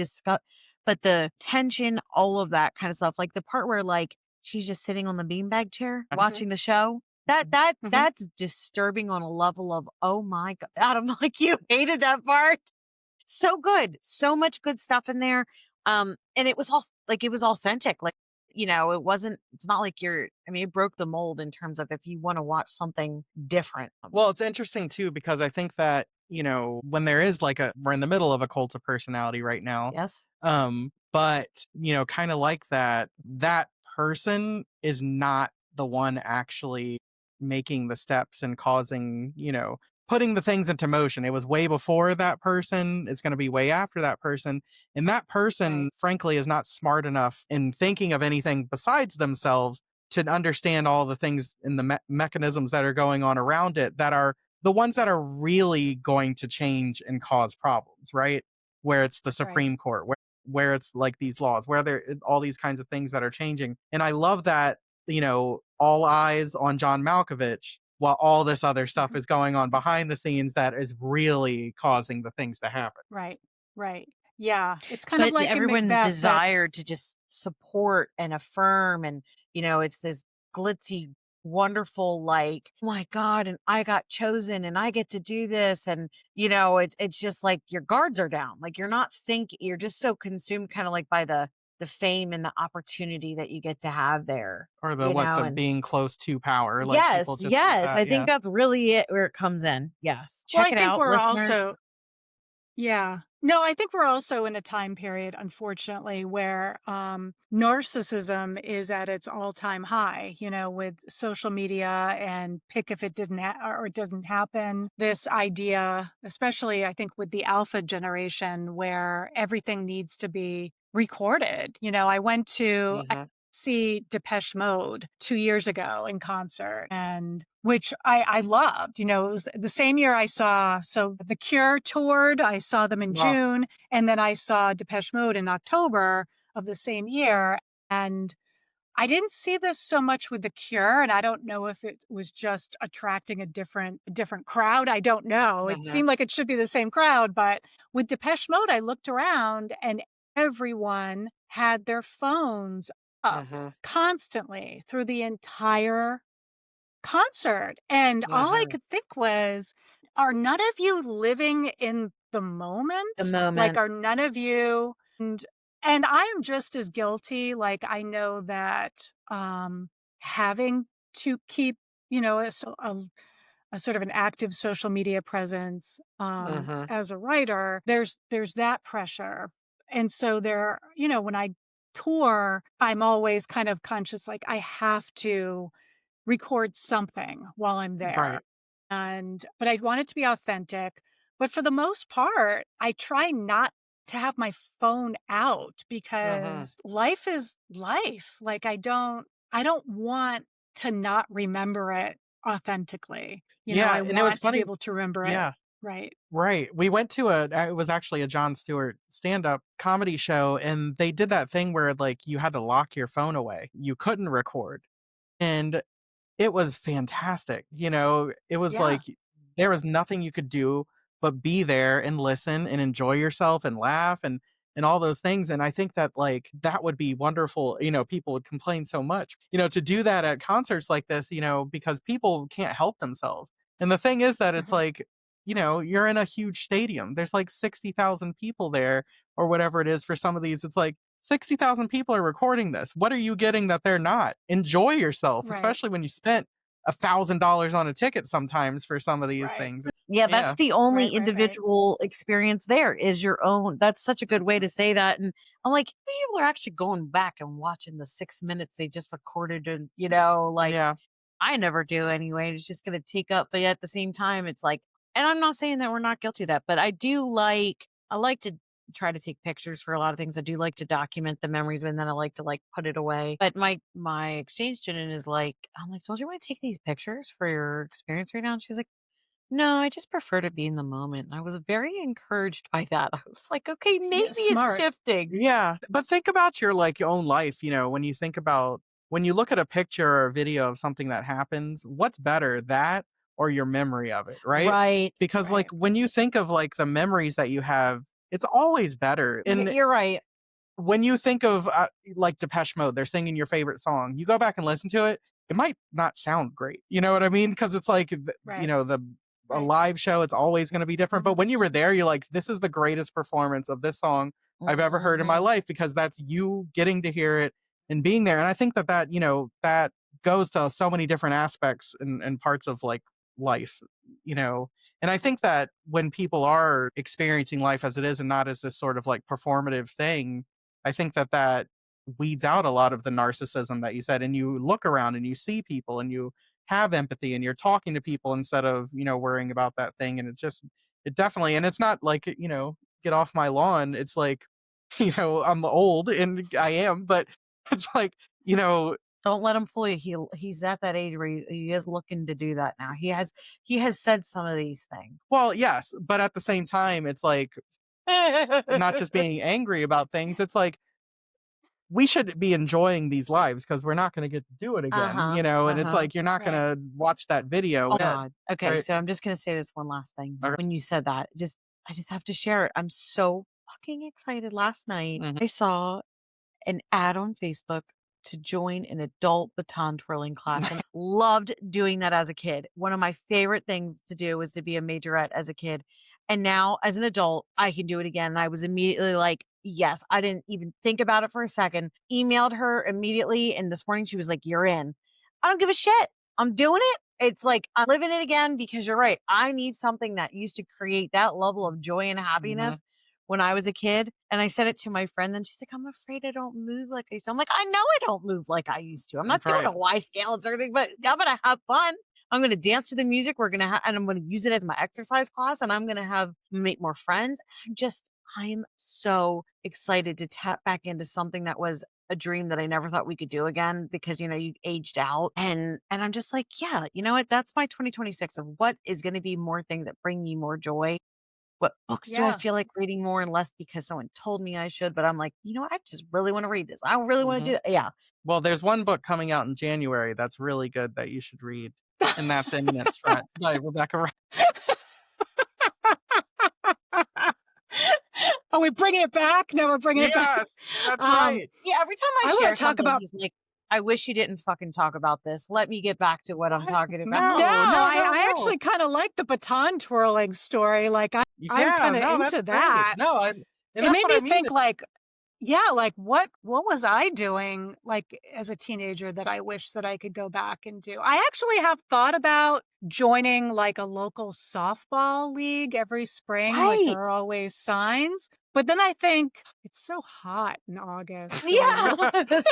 but the tension, all of that kind of stuff, like the part where, like, she's just sitting on the beanbag chair Mhm. watching the show, Mhm. that's disturbing on a level of, "Oh my god." I'm like, "You hated that part?" So good. So much good stuff in there. And it was all like it was authentic. Like, it's not like I mean, it broke the mold in terms of if you want to watch something different. Well, it's interesting too because I think that, when there is like we're in the middle of a cult of personality right now. Yes. But, kind of like that person is not the one actually making the steps and causing, putting the things into motion. It was way before that person. It's going to be way after that person. And that person, Right. frankly, is not smart enough in thinking of anything besides themselves to understand all the things and the mechanisms that are going on around it that are the ones that are really going to change and cause problems, right? Where it's the Right. Supreme Court, where it's like these laws, where there all these kinds of things that are changing. And I love that, all eyes on John Malkovich while all this other stuff Mhm. is going on behind the scenes that is really causing the things to happen. Right. Right. Yeah, it's kind of But like in everyone's Macbeth that desire to just support and affirm and, it's this glitzy, wonderful, like, "Oh my god, and I got chosen and I get to do this," and, it's just like your guards are down. Like, you're just so consumed kinda like by the fame and the opportunity that you get to have there, Or the and being close to power, like, people yes, just want yes, that, I think yeah. that's really it where it comes in. Yes. well, Check I it think out, we're listeners. also yeah. No, I think we're also in a time period, unfortunately, where narcissism is at its all-time high, with social media and pick if it didn't or it doesn't happen. This idea, especially I think with the alpha generation, where everything needs to be recorded. I went to Mhm. see Depeche Mode 2 years ago in concert, and which I loved. It was the same year I saw The Cure toured, I saw them in Well, June, and then I saw Depeche Mode in October of the same year, and I didn't see this so much with The Cure, and I don't know if it was just attracting a different crowd, I don't know. It mhm, seemed like it should be the same crowd, but with Depeche Mode, I looked around and everyone had their phones up mhm, constantly through the entire concert, and all I mhm. could think was, are none of you living in the The moment? Like, moment. are none of you and I am just as guilty, like, I know that, having to keep, a sort of an active social media presence, Mhm, as a writer, there's that pressure, and so when I tour, I'm always kind of conscious, like, I have to record something while I'm there. Right. But I want it to be authentic. But for the most part, I try not to have my phone out mhm, because life is life. Like I don't want to not remember it authentically. Yeah, I and it was want to be funny. able to remember it. Yeah. Right. Right. We went to it was actually a Jon Stewart stand-up comedy show, and they did that thing where, like, you had to lock your phone away. You couldn't record. And it was fantastic, it was Yeah. like there was nothing you could do but be there and listen and enjoy yourself and laugh and all those things, and I think that, like, that would be wonderful, people would complain so much, to do that at concerts like this, because people can't help themselves, and the thing is that it's Mhm. like, you're in a huge stadium, there's, like, 60,000 people there or whatever it is for some of these, it's like 60,000 people are recording this. What are you getting that they're not? Enjoy yourself, Right. especially when you spent $1,000 on a ticket sometimes for some of these Right. things. Yeah, that's Yeah. the only Right. Right. Right. individual experience there is your own. That's such a good way to say that, and I'm like, people are actually going back and watching the 6 minutes they just recorded and, like, Yeah. I never do anyway, it's just gonna take up but at the same time, it's like and I'm not saying that we're not guilty of that, but I like to try to take pictures for a lot of things, I do like to document the memories, and then I like to, like, put it away, but my exchange student is like I'm like, "Don't you wanna take these pictures for your experience right now?" And she's like, "No, I just prefer to be in the moment." And I was very encouraged by that. I was like, "Okay, maybe Yeah. it's Smart. shifting." Yeah, but think about your, like, your own life, when you think about when you look at a picture or a video of something that happens, what's better, that or your memory of it, right? Right. Because, like, Right. when you think of, like, the memories that you have, it's always better, and You're right. when you think of, like, Depeche Mode, they're singing your favorite song, you go back and listen to it, it might not sound great, you know what I mean? Because it's like, Right. the a Right. live show, it's always gonna be different, but Mhm, when you were there, you're like, "This is the greatest performance of this song I've ever heard in my mhm. life," because that's you getting to hear it and being there, and I think that goes to so many different aspects and parts of, like, life, you know? And I think that when people are experiencing life as it is and not as this sort of, like, performative thing, I think that weeds out a lot of the narcissism that you said, and you look around and you see people and you have empathy and you're talking to people instead of, worrying about that thing, and it definitely and it's not like, get off my lawn. It's like, I'm old and I am, but it's like, you know Don't let him fool you. He's at that age where he is looking to do that now. He has said some of these things. well, yes, but at the same time, it's like not just being angry about things, it's like we should be enjoying these lives because 'cause we're not gonna get to do it again, Uh-huh, and it's uh-huh. like you're not Right. gonna watch that video. Oh Yeah, god. Okay, right, so I'm just gonna say this one last thing. okay. When you said that, I just have to share it. I'm so fucking excited last night. Mhm. I saw an ad on Facebook to join an adult baton twirling class and loved doing that as a kid. One of my favorite things to do was to be a majorette as a kid. And now as an adult, I can do it again. And I was immediately like, yes, I didn't even think about it for a second. Emailed her immediately. And this morning she was like, you're in. I don't give a shit. I'm doing it. It's like I'm living it again because you're right. I need something that used to create that level of joy and happiness Mhm. when I was a kid. And I said it to my friend, and she's like, I'm afraid I don't move like I used to. I'm like, I know I don't move like I used to. I'm not doing Right. a Y scale or anything, but I'm going to have fun. I'm going to dance to the music. We're going to have, and I'm going to use it as my exercise class, and I'm going to make more friends. I'm so excited to tap back into something that was a dream that I never thought we could do again because, you aged out. And I'm just like, yeah, you know what? That's my 2026 of what is going to be more things that bring me more joy. What books do I Yeah. feel like reading more and less because someone told me I should? But I'm like, you know what? I just really want to read this. I really want to Mhm. do that. Yeah. Well, there's one book coming out in January that's really good that you should read, and that's Eminence Front by Rebecca Ro. Are we bringing it back? No, we're bringing it back. Yes, that's Um, right. Yeah. Every time I I want share to talk something, about. he's like, I wish you didn't fucking talk about this. Let me get back to what I'm What? talking about. No, No, no, no, I no. actually kind of like the baton twirling story. Like I'm Yeah, kind of no, that's into great. that. No, and It that's made what I me mean. think like, yeah, like what was I doing like as a teenager that I wish that I could go back and do? I actually have thought about joining like a local softball league every spring. Like there Right. are always signs. But then I think it's so hot in August. Do I really Yes. want to be running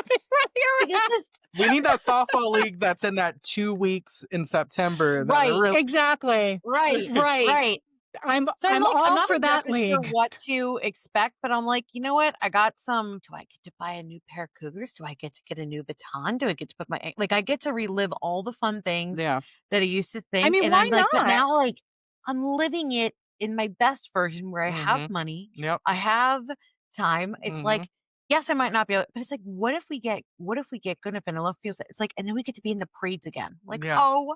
This around? is We need that softball league that's in that 2 weeks in September that are right. really Exactly. Right. Right. Right. So I'm I'm like, I'm all not for that exactly sure league. what to expect, but I'm like, you know what? I got some. Do I get to buy a new pair of cougars? Do I get to get a new baton? Do I get to put like I get to relive all the fun things Yeah. that I used to I think. mean, And why I'm like, but not? now like I'm living it in my best version where I have Mhm. money, Yep. I have time. It's Mhm. like, yes, I might not be able, but it's like, what if we get good enough and enough feels it's like, and then we get to be in the parades again. Like, Yeah. oh,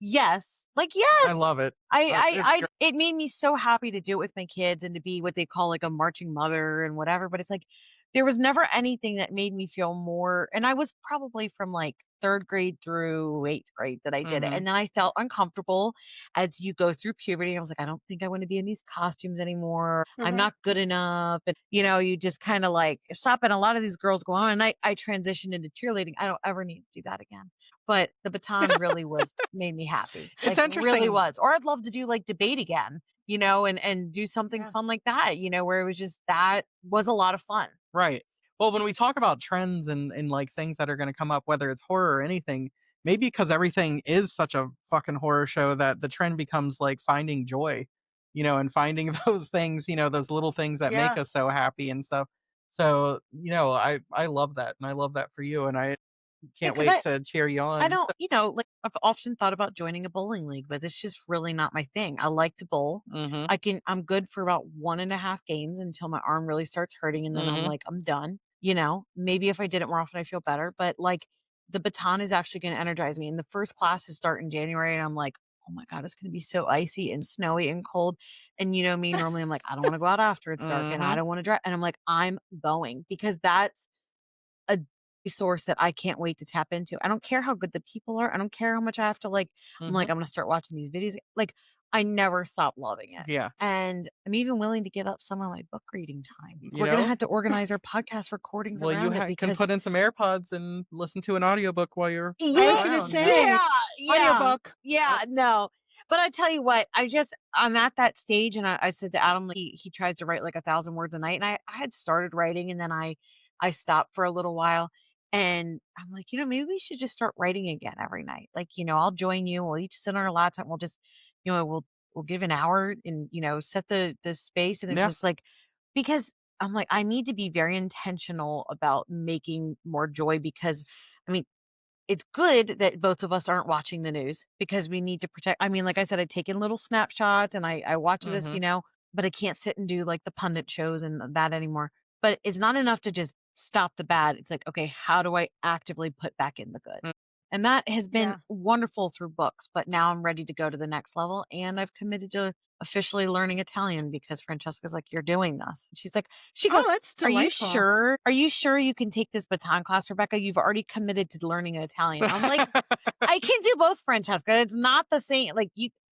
yes. Like, I yes. love it. It's great. It made me so happy to do it with my kids and to be what they call like a marching mother and whatever. But it's like, there was never anything that made me feel more. And I was probably from like third grade through eighth grade that I did it. Mhm. And then I felt uncomfortable as you go through puberty. I was like, I don't think I want to be in these costumes anymore. I'm Mhm. not good enough. And, you just kind of like stop. And a lot of these girls go on. And I transitioned into cheerleading. I don't ever need to do that again. But the baton really made me happy, It's like, really interesting. was. Or I'd love to do, like, debate again, and do something Yeah. fun like that, where it was just that was a lot of fun. Right. Well, when we talk about trends and like things that are going to come up, whether it's horror or anything, maybe because everything is such a fucking horror show that the trend becomes like finding joy, and finding those things, those little things that make Yeah. us so happy and stuff. So, I love that, and I love that for you, and I Yeah, can't because wait to cheer you I on. don't, like I've often thought about joining a bowling league, but it's just really not my thing. I like to bowl. Mhm. I'm good for about 1.5 games until my arm really starts hurting. And then I'm Mhm. like, I'm done. Maybe if I did it more often, I feel better. But like the baton is actually going to energize me. And the first classes start in January. And I'm like, oh my God, it's going to be so icy and snowy and cold. And me, normally I'm like, I don't want to go out after it's dark and I Mhm. don't want to drive. And I'm like, I'm going because that's a resource that I can't wait to tap into. I don't care how good the people are. I don't care how much I have to like. I'm like, Mhm. I'm gonna start watching these videos. Like, I never stop loving it. Yeah. And I'm even willing to give up some of my book reading time. You We're gonna know? have to organize our podcast recordings Well, you around it can because put in some AirPods and listen to an audiobook while you're I was yeah, gonna around. Yeah. say yeah, yeah, audiobook. yeah, no. But I tell you what, I'm at that stage and I said to Adam, like, he tries to write like 1,000 words a night. And I had started writing and then I stopped for a little while. And I'm like, maybe we should just start writing again every night. Like, I'll join you. We'll each sit on our laptop. We'll just, we'll give an hour and, set the space. And it's Yeah. just like, because I'm like, I need to be very intentional about making more joy because I mean, it's good that both of us aren't watching the news because we need to protect. I mean, like I said, I take in little snapshots and I watch this, Mhm. but I can't sit and do like the pundit shows and that anymore. But it's not enough to just stop the bad. It's like, okay, how do I actively put back in the good? And that has been Yeah. wonderful through books, but now I'm ready to go to the next level. And I've committed to officially learning Italian because Francesca's like, "You're doing this." She Oh, goes, that's "Are you delightful. sure? Are you sure you can take this baton class, Rebecca? You've already committed to learning Italian." I'm like, "I can do both, Francesca. It's not the same. Like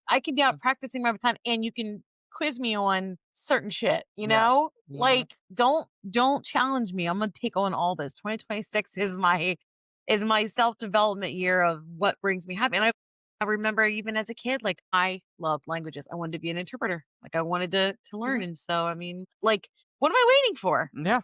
I can be out practicing my baton and you can quiz me on certain shit, you Yes. know? Mhm. Like, don't challenge me. I'm gonna take on all this. 2026 is my self-development year of what brings me happy. And I remember even as a kid, like I loved languages. I wanted to be an interpreter. Like I wanted to learn. Mhm. And so I mean, like, what am I waiting for? Yeah.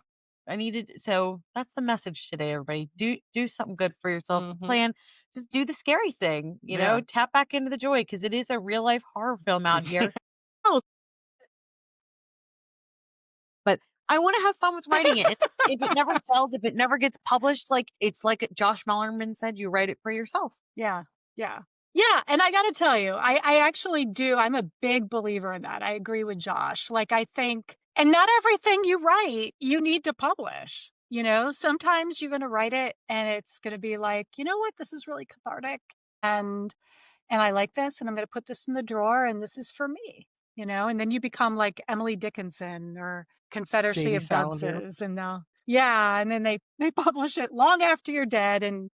So that's the message today, everybody. Do something good for yourself. Mhm. Plan. Just do the scary thing, Yeah. tap back into the joy because it is a real life horror film out here. Oh, but I want to have fun with writing it. If it never sells, if it never gets published, like it's like Josh Mellerman said, you write it for yourself. Yeah. Yeah. Yeah. And I got to tell you, I actually do. I'm a big believer in that. I agree with Josh. Like, I think, and not everything you write, you need to publish. Sometimes you're going to write it and it's going to be like, you know what? This is really cathartic. And, and I like this and I'm going to put this in the drawer and this is for me. And then you become like Emily Dickinson or Confederacy JD of Salinger. Dunces and yeah. And then they publish it long after you're dead. And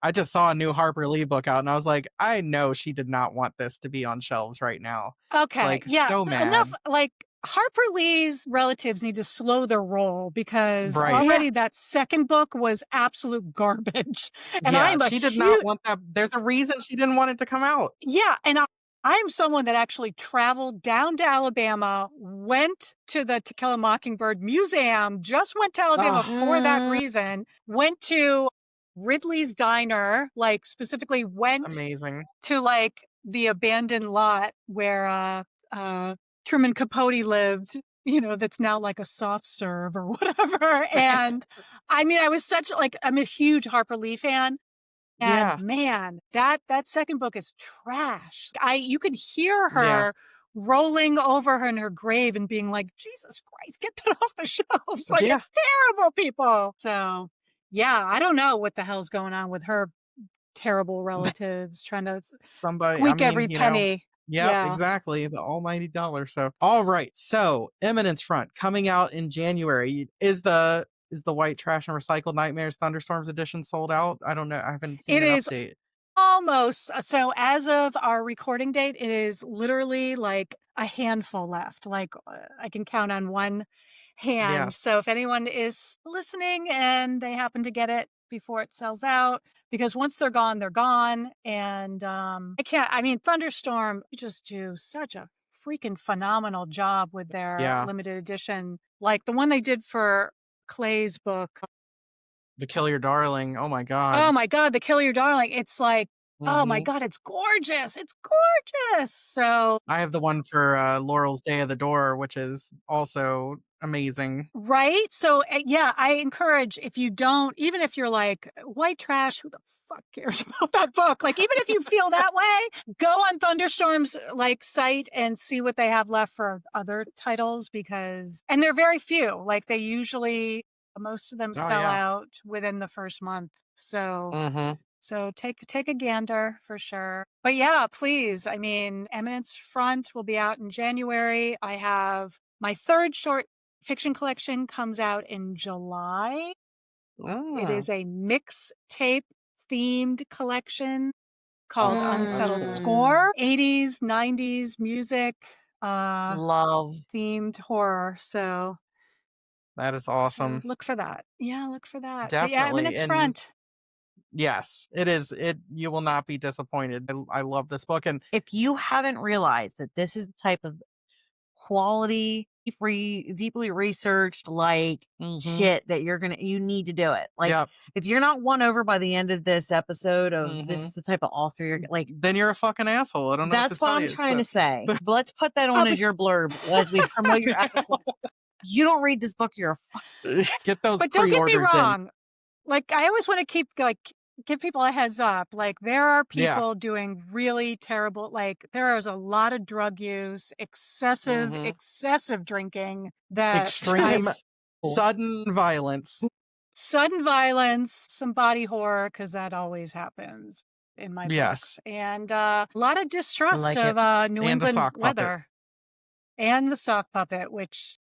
I just saw a new Harper Lee book out and I was like, I know she did not want this to be on shelves right now. okay, Like, yeah, so enough. mad. Like Harper Lee's relatives need to slow their roll because Right. Yeah. already that second book was absolute garbage. And I Yeah, am a she did not huge, want that. There's a reason she didn't want it to come out. yeah, and I'm someone that actually traveled down to Alabama, went to the To Kill a Mockingbird Museum, just went to Alabama Oh, for that Mm, reason, went to Ridley's Diner, like specifically went amazing. to like the abandoned lot where uh Truman Capote lived, that's now like a soft serve or whatever. And I mean, I was such like I'm a huge Harper Lee fan. And Yeah. man, that second book is trash. You can hear Yeah. her rolling over her in her grave and being like, Jesus Christ, get that off the shelves. Like Yeah. it's terrible, people. So yeah, I don't know what the hell's going on with her terrible relatives trying to Somebody, I squeak mean, every penny. yep, Yeah. exactly. The almighty dollar. So, all right. So, Eminence Front coming out in January. Is the White Trash and Recycled Nightmares Thunderstorms edition sold out? I don't know. I haven't seen It an is update. almost so as of our recording date, it is literally like a handful left. Like I can count on one hand. Yes. So if anyone is listening and they happen to get it before it sells out, because once they're gone, they're gone. And I mean, Thunderstorm just do such a freaking phenomenal job with their Yeah. limited edition. Like the one they did for Clay's book. The Kill Your Darling. Oh my Oh God. my God, The Kill Your Darling. It's like, oh my Hmm. God, it's gorgeous. It's gorgeous. So, I have the one for Laurel's Day of the Door, which is also amazing. right. So, yeah, I encourage if you don't, even if you're like, white trash, who the fuck cares about that book? Like, even if you feel that way, go on Thunderstorm's like site and see what they have left for other titles and they're very few. Like, they usually, most of them Oh sell yeah. out within the first month. So, Hmm. So take a gander for sure. But yeah, please. I mean, Eminence Front will be out in January. I have my third short fiction collection comes out in July. It Mm. is a mixtape themed collection called Oh, that's Unsettled cool. Score. 80s, 90s music, love. themed horror. That is So awesome. look for that. Yeah, look for that. But yeah, Definitely. Eminence And Front. yes, it is. You will not be disappointed. I love this book, and If you haven't realized that this is the type of quality, deeply researched, like hmm shit that you need to do it. Like, yep. if you're not won over by the end of this episode of this hmm is the type of author you're like, Then you're a fucking asshole. I don't know what to that's what tell I'm you. trying So to say. But let's put that Oh, on as your blurb as we promote your episode. You don't read this book, you're a fuck. get those but don't get me pre-orders in. wrong. Like I always want to give people a heads up. Like there are Yeah. people doing really terrible, like there is a lot of drug use, hmm excessive drinking that Extreme, I sudden violence. Sudden violence, some body horror, because that always happens in my Yes. books, and a lot of I distrust like it. of New And a England sock puppet. weather and the sock puppet, which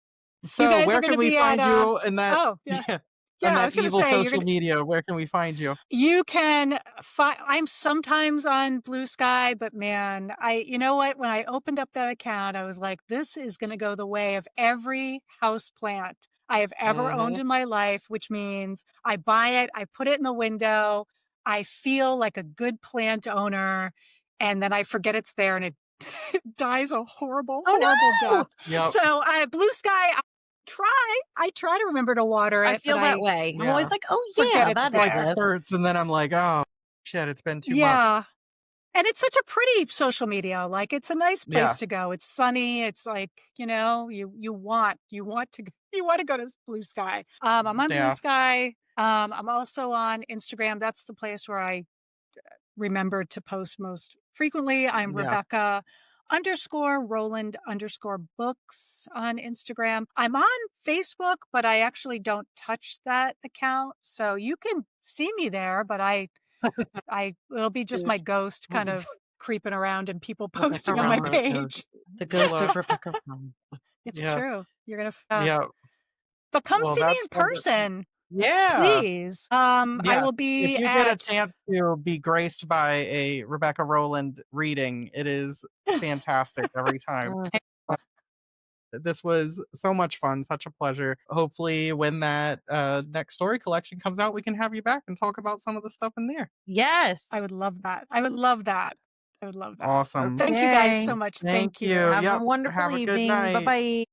you So guys are where going can to we be at. find you in that Oh, yeah. yeah, in Yeah, I that was going to evil say, you're social going to. media? Where can we find you? You can find. I'm sometimes on Blue Sky, but man, you know what? When I opened up that account, I was like, this is going to go the way of every house plant I have ever owned Mhm. in my life, which means I buy it, I put it in the window, I feel like a good plant owner, and then I forget it's there and it dies a horrible, Oh, horrible death. no! Yep. So, Blue Sky, I try to remember to water I it, but feel that way. I'm always Yeah. like, "Oh, forget yeah, it's that It's like there. exists." spurts, and then I'm like, "Oh, shit, it's been 2 months." Yeah. And it's such a pretty social media, like, it's a nice place Yeah. to go. It's sunny, it's like, you want to you wanna go to Blue Sky. I'm on Blue Yeah. Sky. I'm also on Instagram. That's the place where I remember to post most frequently. I'm Yeah. Rebecca_Rowland_books on Instagram. I'm on Facebook, but I actually don't touch that account. So you can see me there, but it'll be just my ghost kind of creeping around and people Rebecca posting on my Rowland, page. the I ghost love of Rebecca Rowland. It's Yeah. true. You're gonna Yeah. but come Well, see me that's in wonderful. person, Yeah. please. I Yeah. will If be you get a at chance to be graced by a Rebecca Rowland reading, it is fantastic every time. Mm. This was so much fun, such a pleasure. Hopefully, when that next story collection comes out, we can have you back and talk about some of the stuff in there. I Yes. would love that. I would love that. I would love that. Awesome. Thank you guys Okay. so much. Thank Thank you. you. Have a Yep. wonderful Have a good evening. night. Bye-bye.